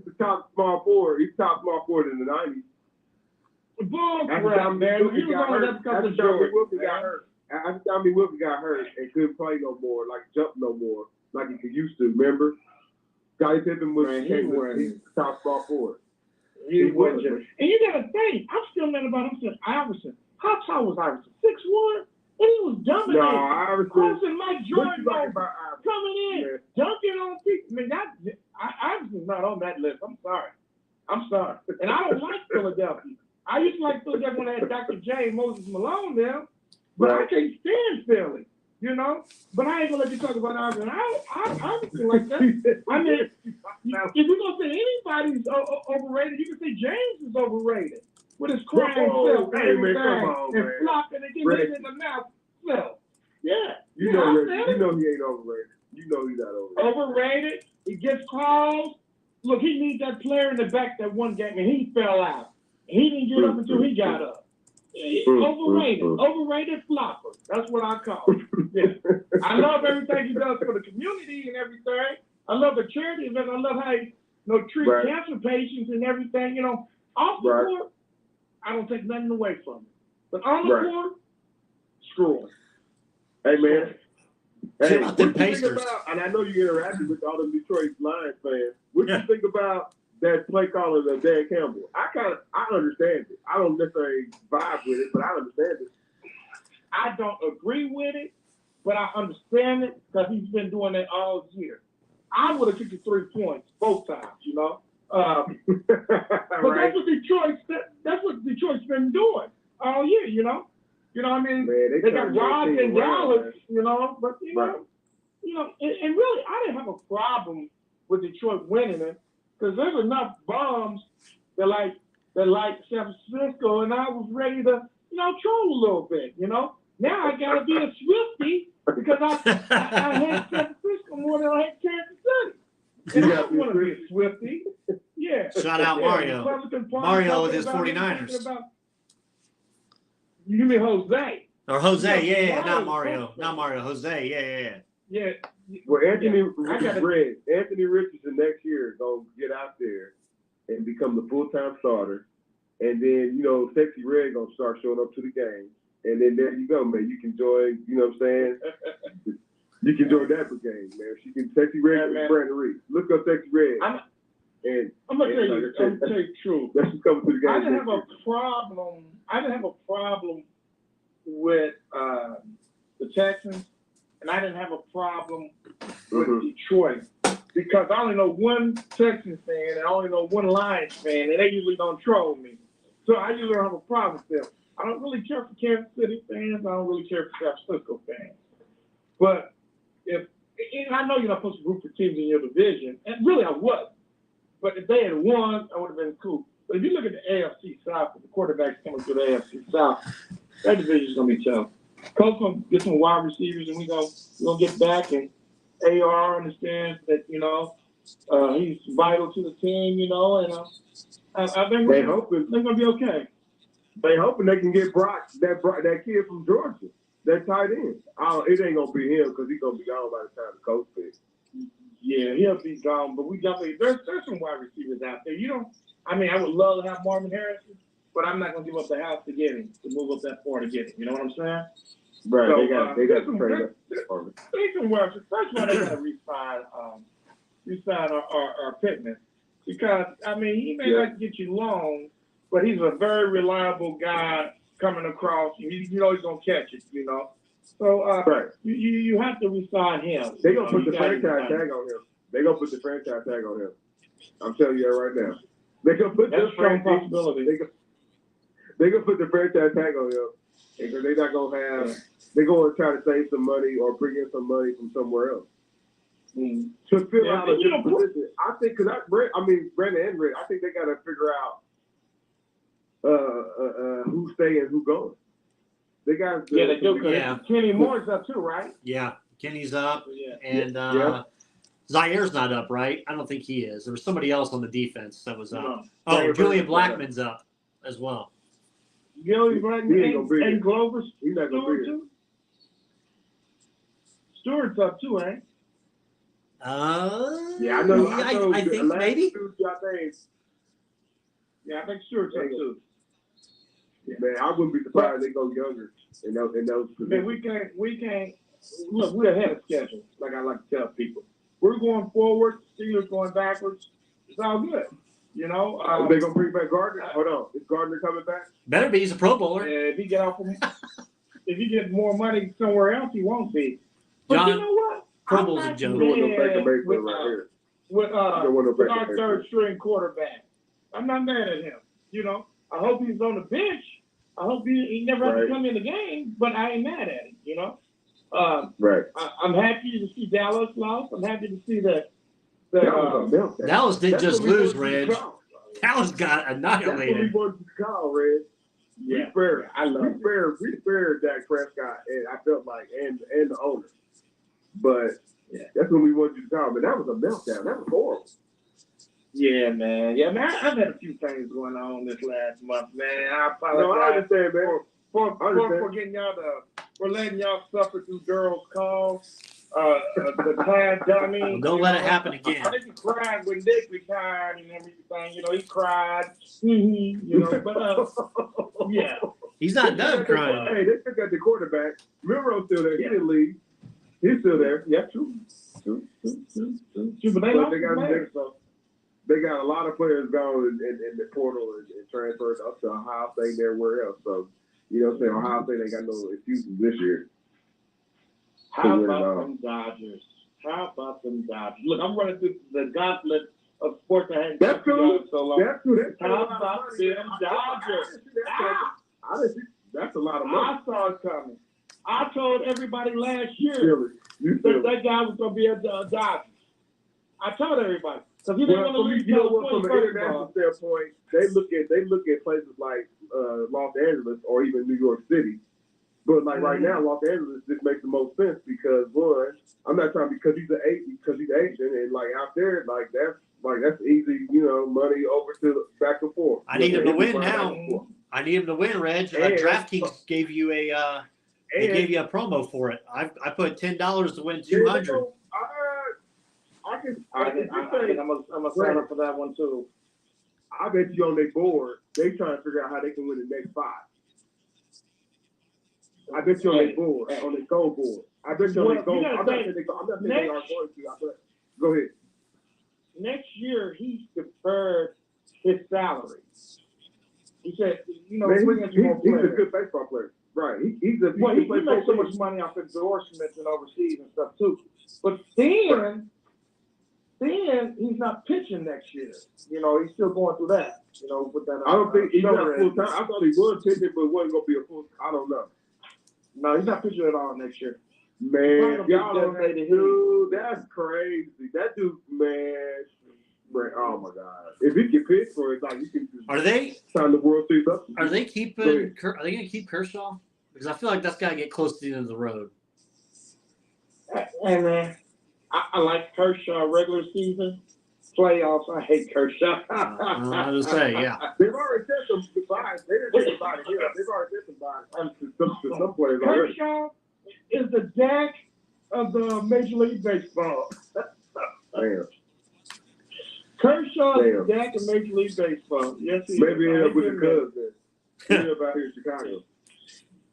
the top small forward. He's top small forward in the 90s. Bull crap, man. He was only that because of Jordan. After Tommy Wilson got hurt and couldn't play no more, like jump no more, like he used to. Remember? Scottie Pippen was the top small forward. He wasn't. And you gotta think, I'm still mad about him. Iverson. How tall was Iverson? 6'1"? And he was dominating. No, Iverson. Mike Jordan coming in, dunking on people. I mean, Iverson's not on that list. I'm sorry. And I don't like Philadelphia. I used to like Philadelphia when I had Dr. J and Moses Malone there, but I can't stand Philly. you know. But I ain't gonna let you talk about Iverson. I don't feel like that. I mean, if you're gonna say anybody's overrated, you can say James is overrated with his crying self and everything and flopping and getting hit in the mouth self. Yeah, you know he ain't overrated. You know he's not overrated. Overrated. He gets calls. Look, he needs that player in the back that one game, and he fell out. He didn't get up until he got up. Overrated. Overrated flopper. That's what I call it. Yeah. I love everything he does for the community and everything. I love the charity event. I love how he treat cancer patients and everything. You know, off the court, I don't take nothing away from him. But on the court, screw him. Hey, man. Hey, what the you think Pacers. about, and I know you interacted with all the Detroit Lions fans, what do you think about that play caller, Dan Campbell? I understand it. I don't necessarily vibe with it, but I understand it. I don't agree with it, but I understand it because he's been doing it all year. I would have kicked the 3 points both times, you know. But that's what Detroit's been doing all year, you know. You know what I mean? Man, they got robbed in Dallas, you know, but you know, and really I didn't have a problem with Detroit winning it because there's enough bums that like San Francisco, and I was ready to, troll a little bit, you know. Now I gotta be a Swiftie because I hate San Francisco more than I hate Kansas City. And I want to be a Swiftie. Yeah. Shout out Mario. Mario with his 49ers. You mean Jose? Or Jose, yeah, not Mario. Not Mario, Jose, yeah. Well, Anthony Richardson next year is going to get out there and become the full-time starter. And then, Sexy Red going to start showing up to the game. And then there you go, man. You can join, you know what I'm saying? You can join that brigade, man. Sexy Red and Brandon Reed. Look up Sexy Red. I'm going to tell you the truth. That's what's coming to the game. I didn't have a problem with the Texans, and I didn't have a problem with Detroit because I only know one Texans fan and I only know one Lions fan, and they usually don't troll me. So I usually don't have a problem with them. I don't really care for Kansas City fans. I don't really care for San Francisco fans. But and I know you're not supposed to root for teams in your division, and really I wasn't. But if they had won, I would have been cool. But if you look at the AFC South, the quarterbacks coming through the AFC South, that division is going to be tough. Coach going to get some wide receivers, and we're gonna get back. And AR understands that, he's vital to the team, and I think they're going to be okay. They hoping they can get Brock, that kid from Georgia, that tight end. It ain't going to be him because he's going to be gone by the time the coach picks. Yeah, he'll be gone, but there's some wide receivers out there. I would love to have Marvin Harrison, but I'm not gonna give up the house to get him, to move up that far to get him. You know what I'm saying? Right. So, they got some trade up. First of all, they gotta re-sign our Pittman because he may not get you long, but he's a very reliable guy coming across. He's gonna catch it. So you have to re-sign him. They're going to put the franchise tag on him. They're going to put the franchise tag on him. I'm telling you that right now. They're going to put the franchise They're going to put the franchise tag on him because they're not going to have. They're going to try to save some money or bring in some money from somewhere else. To fill out a different position. I think because Brandon and Rick, I think they got to figure out who's staying and who's going. They got they do. Kenny Moore's up too, right? Yeah, Kenny's up, and Zaire's not up, right? I don't think he is. There was somebody else on the defense that was up. Oh, Julian Blackmon's up as well. Julian Blackmon and Glover Stewart too. Stewart's up too, eh? I know. I think maybe. I think Stewart's up too. Yeah. Man, I wouldn't be surprised if they go younger in those positions. Man, we can't look, we're ahead of schedule, like I like to tell people. We're going forward, Steelers going backwards. It's all good. They're gonna bring back Gardner. Hold on. Is Gardner coming back? Better be, he's a Pro Bowler. If he gets more money somewhere else, he won't be. But John, you know what? Pro Bowl's a joke. With our third string quarterback. I'm not mad at him. I hope he's on the bench. I hope he never has to come in the game, but I ain't mad at him, Right. I'm happy to see Dallas lost. I'm happy to see that. That was a meltdown. Dallas didn't That's just what we lose, wanted you to Reg. call. Dallas got That's what we annihilated. wanted you to call, Red. Yeah. We spared Dak Prescott, and I felt like, and the owner. But that's what we wanted you to call. But that was a meltdown. That was horrible. Yeah, man. Yeah, man. I've had a few things going on this last month, man. I apologize. No, I understand, man. For getting y'all for letting y'all suffer through girls' calls. The Tad dummy. Well, don't let it happen again. I think he cried when Dick retired and everything. You know, he cried. You know, but yeah. He's not done crying. Hey, they took out the quarterback. Milroe's still there. He didn't leave. He's still there. Yeah, true. But they got a lot of players gone in the portal and transferred up to Ohio State and everywhere else. So, you know what I'm saying? Ohio State ain't got no excuses this year. How about them Dodgers? Look, I'm running through the gauntlet of sports I hadn't That's cool. so long. That's cool. How about them Dodgers? I didn't see that's a lot of money. I saw it coming. I told everybody last year that guy was going to be a Dodger. I told everybody. So if you didn't want to leave, from an international standpoint, they look at places like Los Angeles or even New York City. But like right now, Los Angeles just makes the most sense because one, I'm not trying because he's Asian and like out there, that's easy, you know, money over to back and forth. I need him to win now. I need him to win, Reg. DraftKings gave you gave you a promo for it. I put $10 to win $200. I'm gonna sign up for that one too. I bet you on their board, they trying to figure out how they can win the next 5. I bet you on their board, on their goal board. I bet you on their goal. I'm not saying they are going to. Go ahead. Next year, he deferred his salary. He said, you know, he's a good baseball player. Right. He makes so much money off endorsements and overseas and stuff too. But then he's not pitching next year. You know, he's still going through that. You know, with that. I don't think he's not full time. I thought he was pitching, but wasn't going to be a full. I don't know. No, he's not pitching at all next year. Man, y'all don't have dude. That's crazy. That dude, man. Oh my God! If he can pitch for it, like you can. Are they sign the World Series up? Are they keeping? Are they going to keep Kershaw? Because I feel like that's got to get close to the end of the road. And I like Kershaw regular season. Playoffs, I hate Kershaw. I was say, yeah. They've already said some goodbyes. They didn't say goodbye to him. They've already said goodbye to some players already. Kershaw is the Dak of the Major League Baseball. Damn. Kershaw is the Dak of Major League Baseball. Yes, he maybe is. end up with the Cubs then. He up out here in Chicago.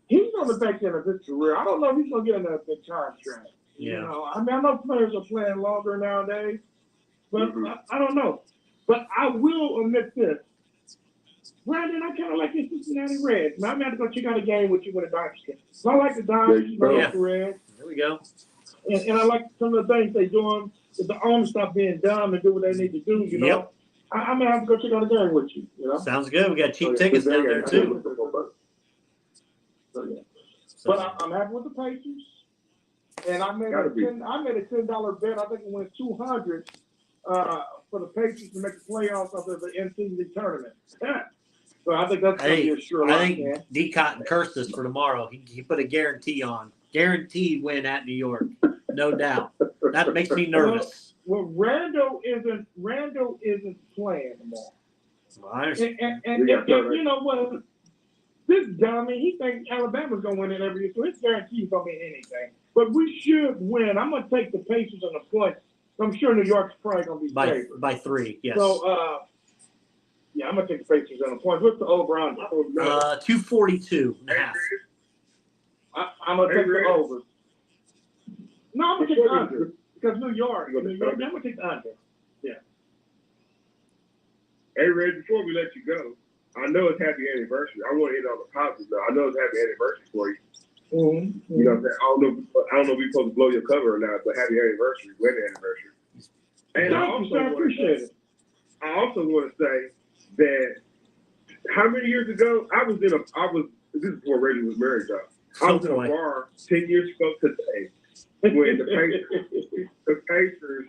He's on the back end of his career. I don't know if he's going to get another big contract. Yeah. You know, I mean, I know players are playing longer nowadays. But I don't know. But I will admit this. Brandon, I kind of like the Cincinnati Reds. Now I'm going to have to go check out a game with you when the Dodgers get. So I like the Dodgers. I like the Reds. There we go. And I like some of the things they're doing. If the owners stop being dumb and do what they need to do, you know. Yep. I'm going to have to go check out a game with you, you know. Sounds good. We got cheap tickets down there, too. So, yeah. But I'm happy with the Pacers. And I made a $10 bet. I think it went $200 for the Pacers to make the playoffs of the NCAA tournament. So I think that's going to be a sure I think D. Cotton cursed us for tomorrow. He put a guarantee on. Guaranteed win at New York. No doubt. That makes me nervous. Well, Randall isn't playing tomorrow. Well, I understand. And you know what? This dummy, he thinks Alabama's going to win it every year, so his guarantee is going to mean anything. But we should win. I'm going to take the Pacers on the points. I'm sure New York's probably going to be favored. By 3, yes. So, yeah, I'm going to take the Pacers on the points. What's the over-under? 242 and a half. I'm going to take the over. No, I'm going to take the under. Because New York, I'm going to take the under. Yeah. Hey, Red, before we let you go, I know it's happy anniversary. I want to hit on the positive though. I know it's happy anniversary for you. Mm-hmm. You know what I'm saying? I don't know if we're supposed to blow your cover or not, but happy anniversary, wedding anniversary. And I also want to say that how many years ago this is before Reggie was married though. I was in a bar 10 years ago today when the Pacers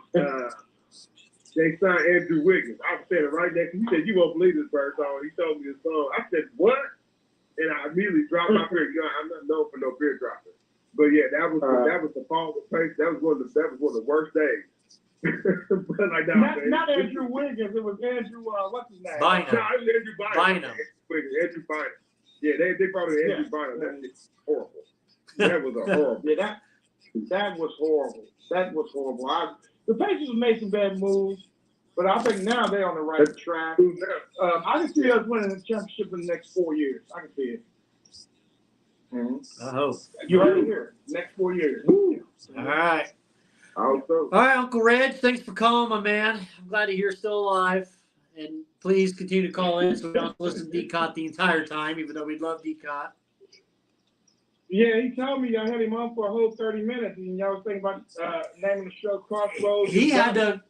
they signed Andrew Wiggins. I was standing right next to him. He said, "You won't believe this bird song." He told me the song. I said, "What?" And I immediately dropped my beer. You know, I'm not known for no beer dropping. But yeah, that was the fall of the Pacers. That was one of the worst days. But like not Andrew Wiggins. It was Andrew. What's his name? Bynum. No, it was Andrew Bynum. Andrew Bynum. Yeah, they brought in Andrew Bynum. That's horrible. That was a horrible. Yeah, that was horrible. That was horrible. The Pacers made some bad moves, but I think now they're on the right track. I can see us winning the championship in the next 4 years. I can see it. I hope. You heard it here. Next 4 years. All right. I hope so. All right, Uncle Reg, thanks for calling, my man. I'm glad to hear you're still alive. And please continue to call in so we don't listen to D-Cot the entire time, even though we love D-Cot. Yeah, he told me I had him on for a whole 30 minutes, and y'all was thinking about naming the show Crossroads. He had to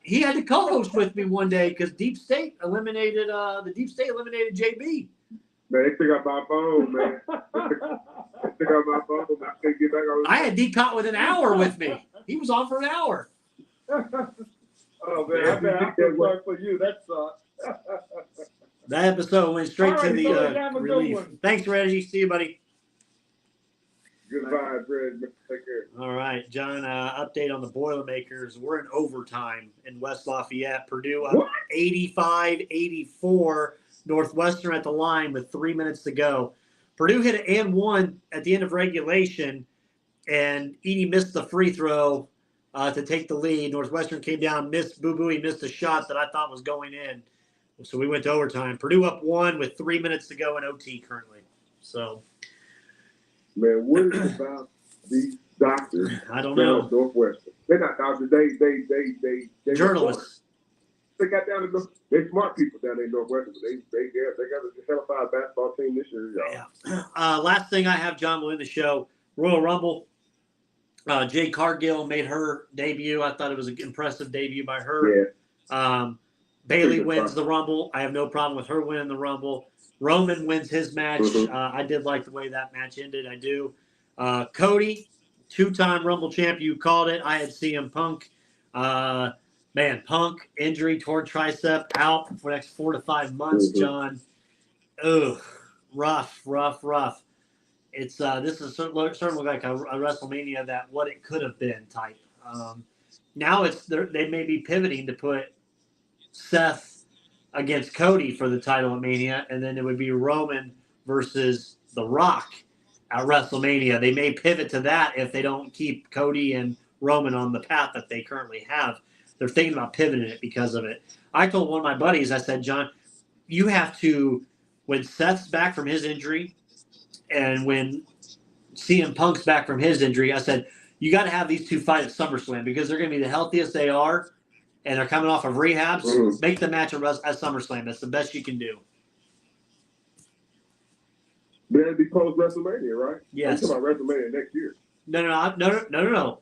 co-host with me one day because Deep State eliminated JB. Man, they took out my phone, man. They took out my phone. I couldn't get back on. I had D-Cot with an hour with me. He was on for an hour. Oh man, I feel sorry for you. That sucks. That episode went straight to the relief. Thanks, Reggie. See you, buddy. Good vibes, Red. Take care. All right, John, update on the Boilermakers. We're in overtime in West Lafayette. Purdue up 85-84. Northwestern at the line with 3 minutes to go. Purdue hit an and one at the end of regulation, and Edey missed the free throw to take the lead. Northwestern came down, missed Boo-Boo. He missed a shot that I thought was going in. So we went to overtime. Purdue up one with 3 minutes to go in OT currently. So, man, what is it about these doctors? I don't know. Northwestern. They're not doctors. They journalists. They got down to they smart people down there in Northwestern. They got a hell-of-a basketball team this year, y'all. Yeah. Last thing I have, John, will end the show. Royal Rumble. Jade Cargill made her debut. I thought it was an impressive debut by her. Yeah. Bailey wins the Rumble. I have no problem with her winning the Rumble. Roman wins his match. I did like the way that match ended. I do. Cody, two-time Rumble champ. You called it. I had CM Punk. Punk injury toward tricep out for the next 4 to 5 months, John. Ugh, rough. It's this is certainly like a WrestleMania that what it could have been type. Now they may be pivoting to put Seth against Cody for the title of Mania, and then it would be Roman versus The Rock at WrestleMania. They may pivot to that if they don't keep Cody and Roman on the path that they currently have. They're thinking about pivoting it because of it. I told one of my buddies, I said, John, you have to, when Seth's back from his injury and when CM Punk's back from his injury, I said, you got to have these two fight at SummerSlam because they're going to be the healthiest they are and they're coming off of rehabs. Make the match at SummerSlam. That's the best you can do. Then it'd be post WrestleMania, right? Yes. I'm talking about WrestleMania next year. No.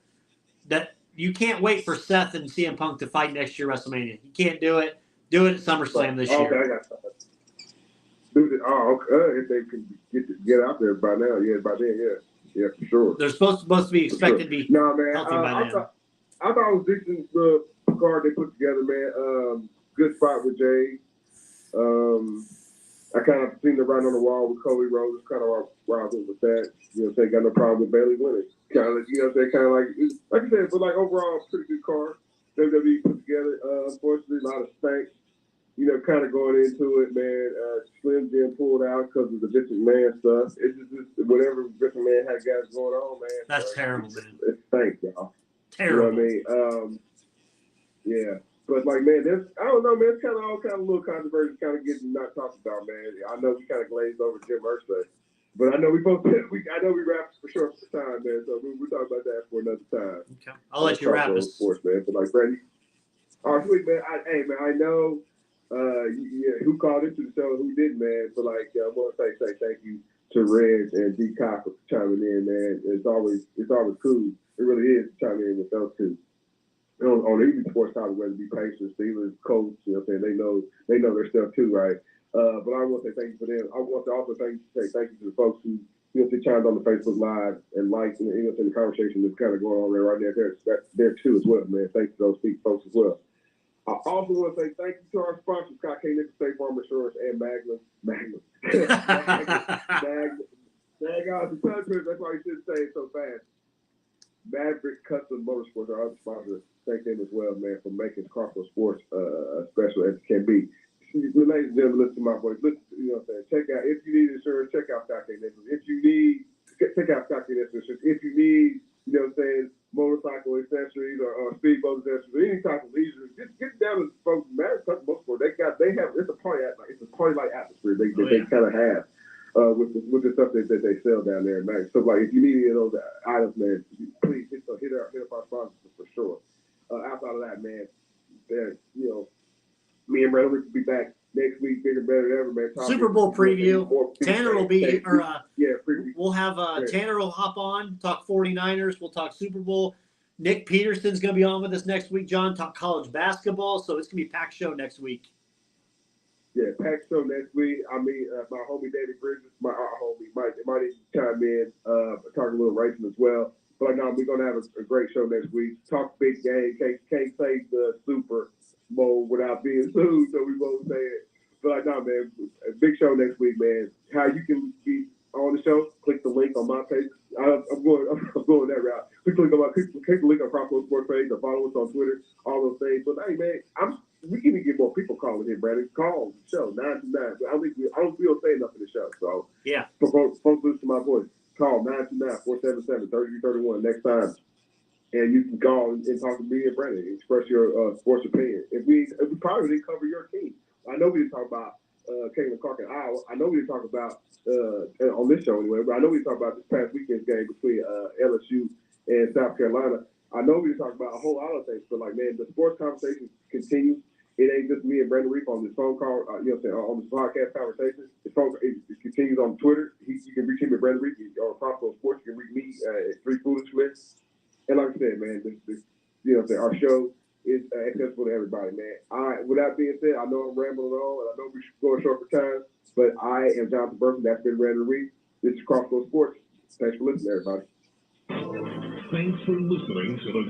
That you can't wait for Seth and CM Punk to fight next year WrestleMania. You can't do it. Do it at SummerSlam this year. Okay, I got that. Okay. If they can get out there by now, by then, yeah, for sure. They're supposed to be expected to be healthy by then. I thought it was decent the card they put together, man. Good spot with Jay. I kind of seen the writing on the wall with Cody Rhodes. Kind of where I was with that. You know, they got no problem with Bailey winning. Kind of, like you said, but like overall, pretty good card. WWE put together. Unfortunately, a lot of stank. Kind of going into it, man. Slim Jim pulled out because of the Vince McMahon stuff. It's just whatever Vince McMahon had guys going on, man. That's terrible, man. It stank, y'all. Terrible. You know what I mean? Yeah. But like, man, I don't know, man. It's kind of all kind of little controversy, kind of getting not talked about, man. I know we kind of glazed over Jim Irsay, but I know we wrapped for sure for time, man. So we'll talk about that for another time. Okay, I'll let you wrap this. Sports, man. But like, Brady, sweet, man. I know. Who called into the show, who didn't, man. But like, I want to say thank you to Reg and D. Cocker for chiming in, man. It's always cool. It really is to chime in with those two. On even sports topic, whether it be Pacers, Steelers, Colts, you know what I'm saying? They know their stuff too, right? But I want to say thank you for them. I want to also say thank you to the folks who chimed on the Facebook Live and liked, in the conversation that's kind of going on there right there too as well, man. Thanks to those folks as well. I also want to say thank you to our sponsors, Scott K. Nicholson, State Farm Insurance, and Magnum. That's why you should say it so fast. Maverick Custom Motorsports, our other sponsor. Thank them as well, man, for making Crossroads Sports special as it can be. Ladies and gentlemen, listen to my voice. Listen, check out, if you need insurance, check out Scott K. Nicholson. If you need, check out Scott K. Nicholson. If you need, motorcycle accessories or speedboat accessories, or any type of leisure, just get down to folks. Maverick Custom Motorsports. It's a party-like atmosphere. They kind of have. With the stuff that they sell down there in Max. So, like, if you need any of those items, man, please hit up our sponsors for sure. Outside of that, man, me and Brandon will be back next week, bigger, better than ever, man. Super Bowl preview. Tanner will be, we'll have Tanner will hop on, talk 49ers. We'll talk Super Bowl. Nick Peterson's going to be on with us next week, John, talk college basketball. So it's going to be a packed show next week. Yeah, packed show next week. I mean, my homie David Bridges, our homie, might chime in, talk a little racing as well. But no, we're gonna have a great show next week. Talk big game. Can't say the Super Bowl without being sued, so we won't say it. But no, man, a big show next week, man. How you can be on the show? Click the link on my page. I'm going that route. Click the link on Crossroads Sports page or follow us on Twitter. All those things. But hey, man, we can get more people calling in, Brandon. Call the show 929. I don't feel say enough for the show. So yeah, folks listen to my voice. Call 929-477-3331 next time, and you can call and talk to me and Brandon. Express your sports opinion. If we probably didn't cover your team. I know we didn't talk about Caitlin Clark in Iowa. I know we didn't talk about on this show anyway. But I know we didn't talk about this past weekend's game between LSU and South Carolina. I know we didn't talk about a whole lot of things, but like, man, the sports conversation continues. It ain't just me and Brandon Reef on this phone call, on this podcast conversation. It continues on Twitter. You can reach him at Brandon Reef or Crossroads Sports. You can reach me at 3 Foolish Men. And like I said, man, our show is accessible to everybody, man. With that being said, I know I'm rambling on, and I know we're going short for time, but I am Jonathan Burton. That's been Brandon Reef. This is Crossroads Sports. Thanks for listening, everybody. Thanks for listening to the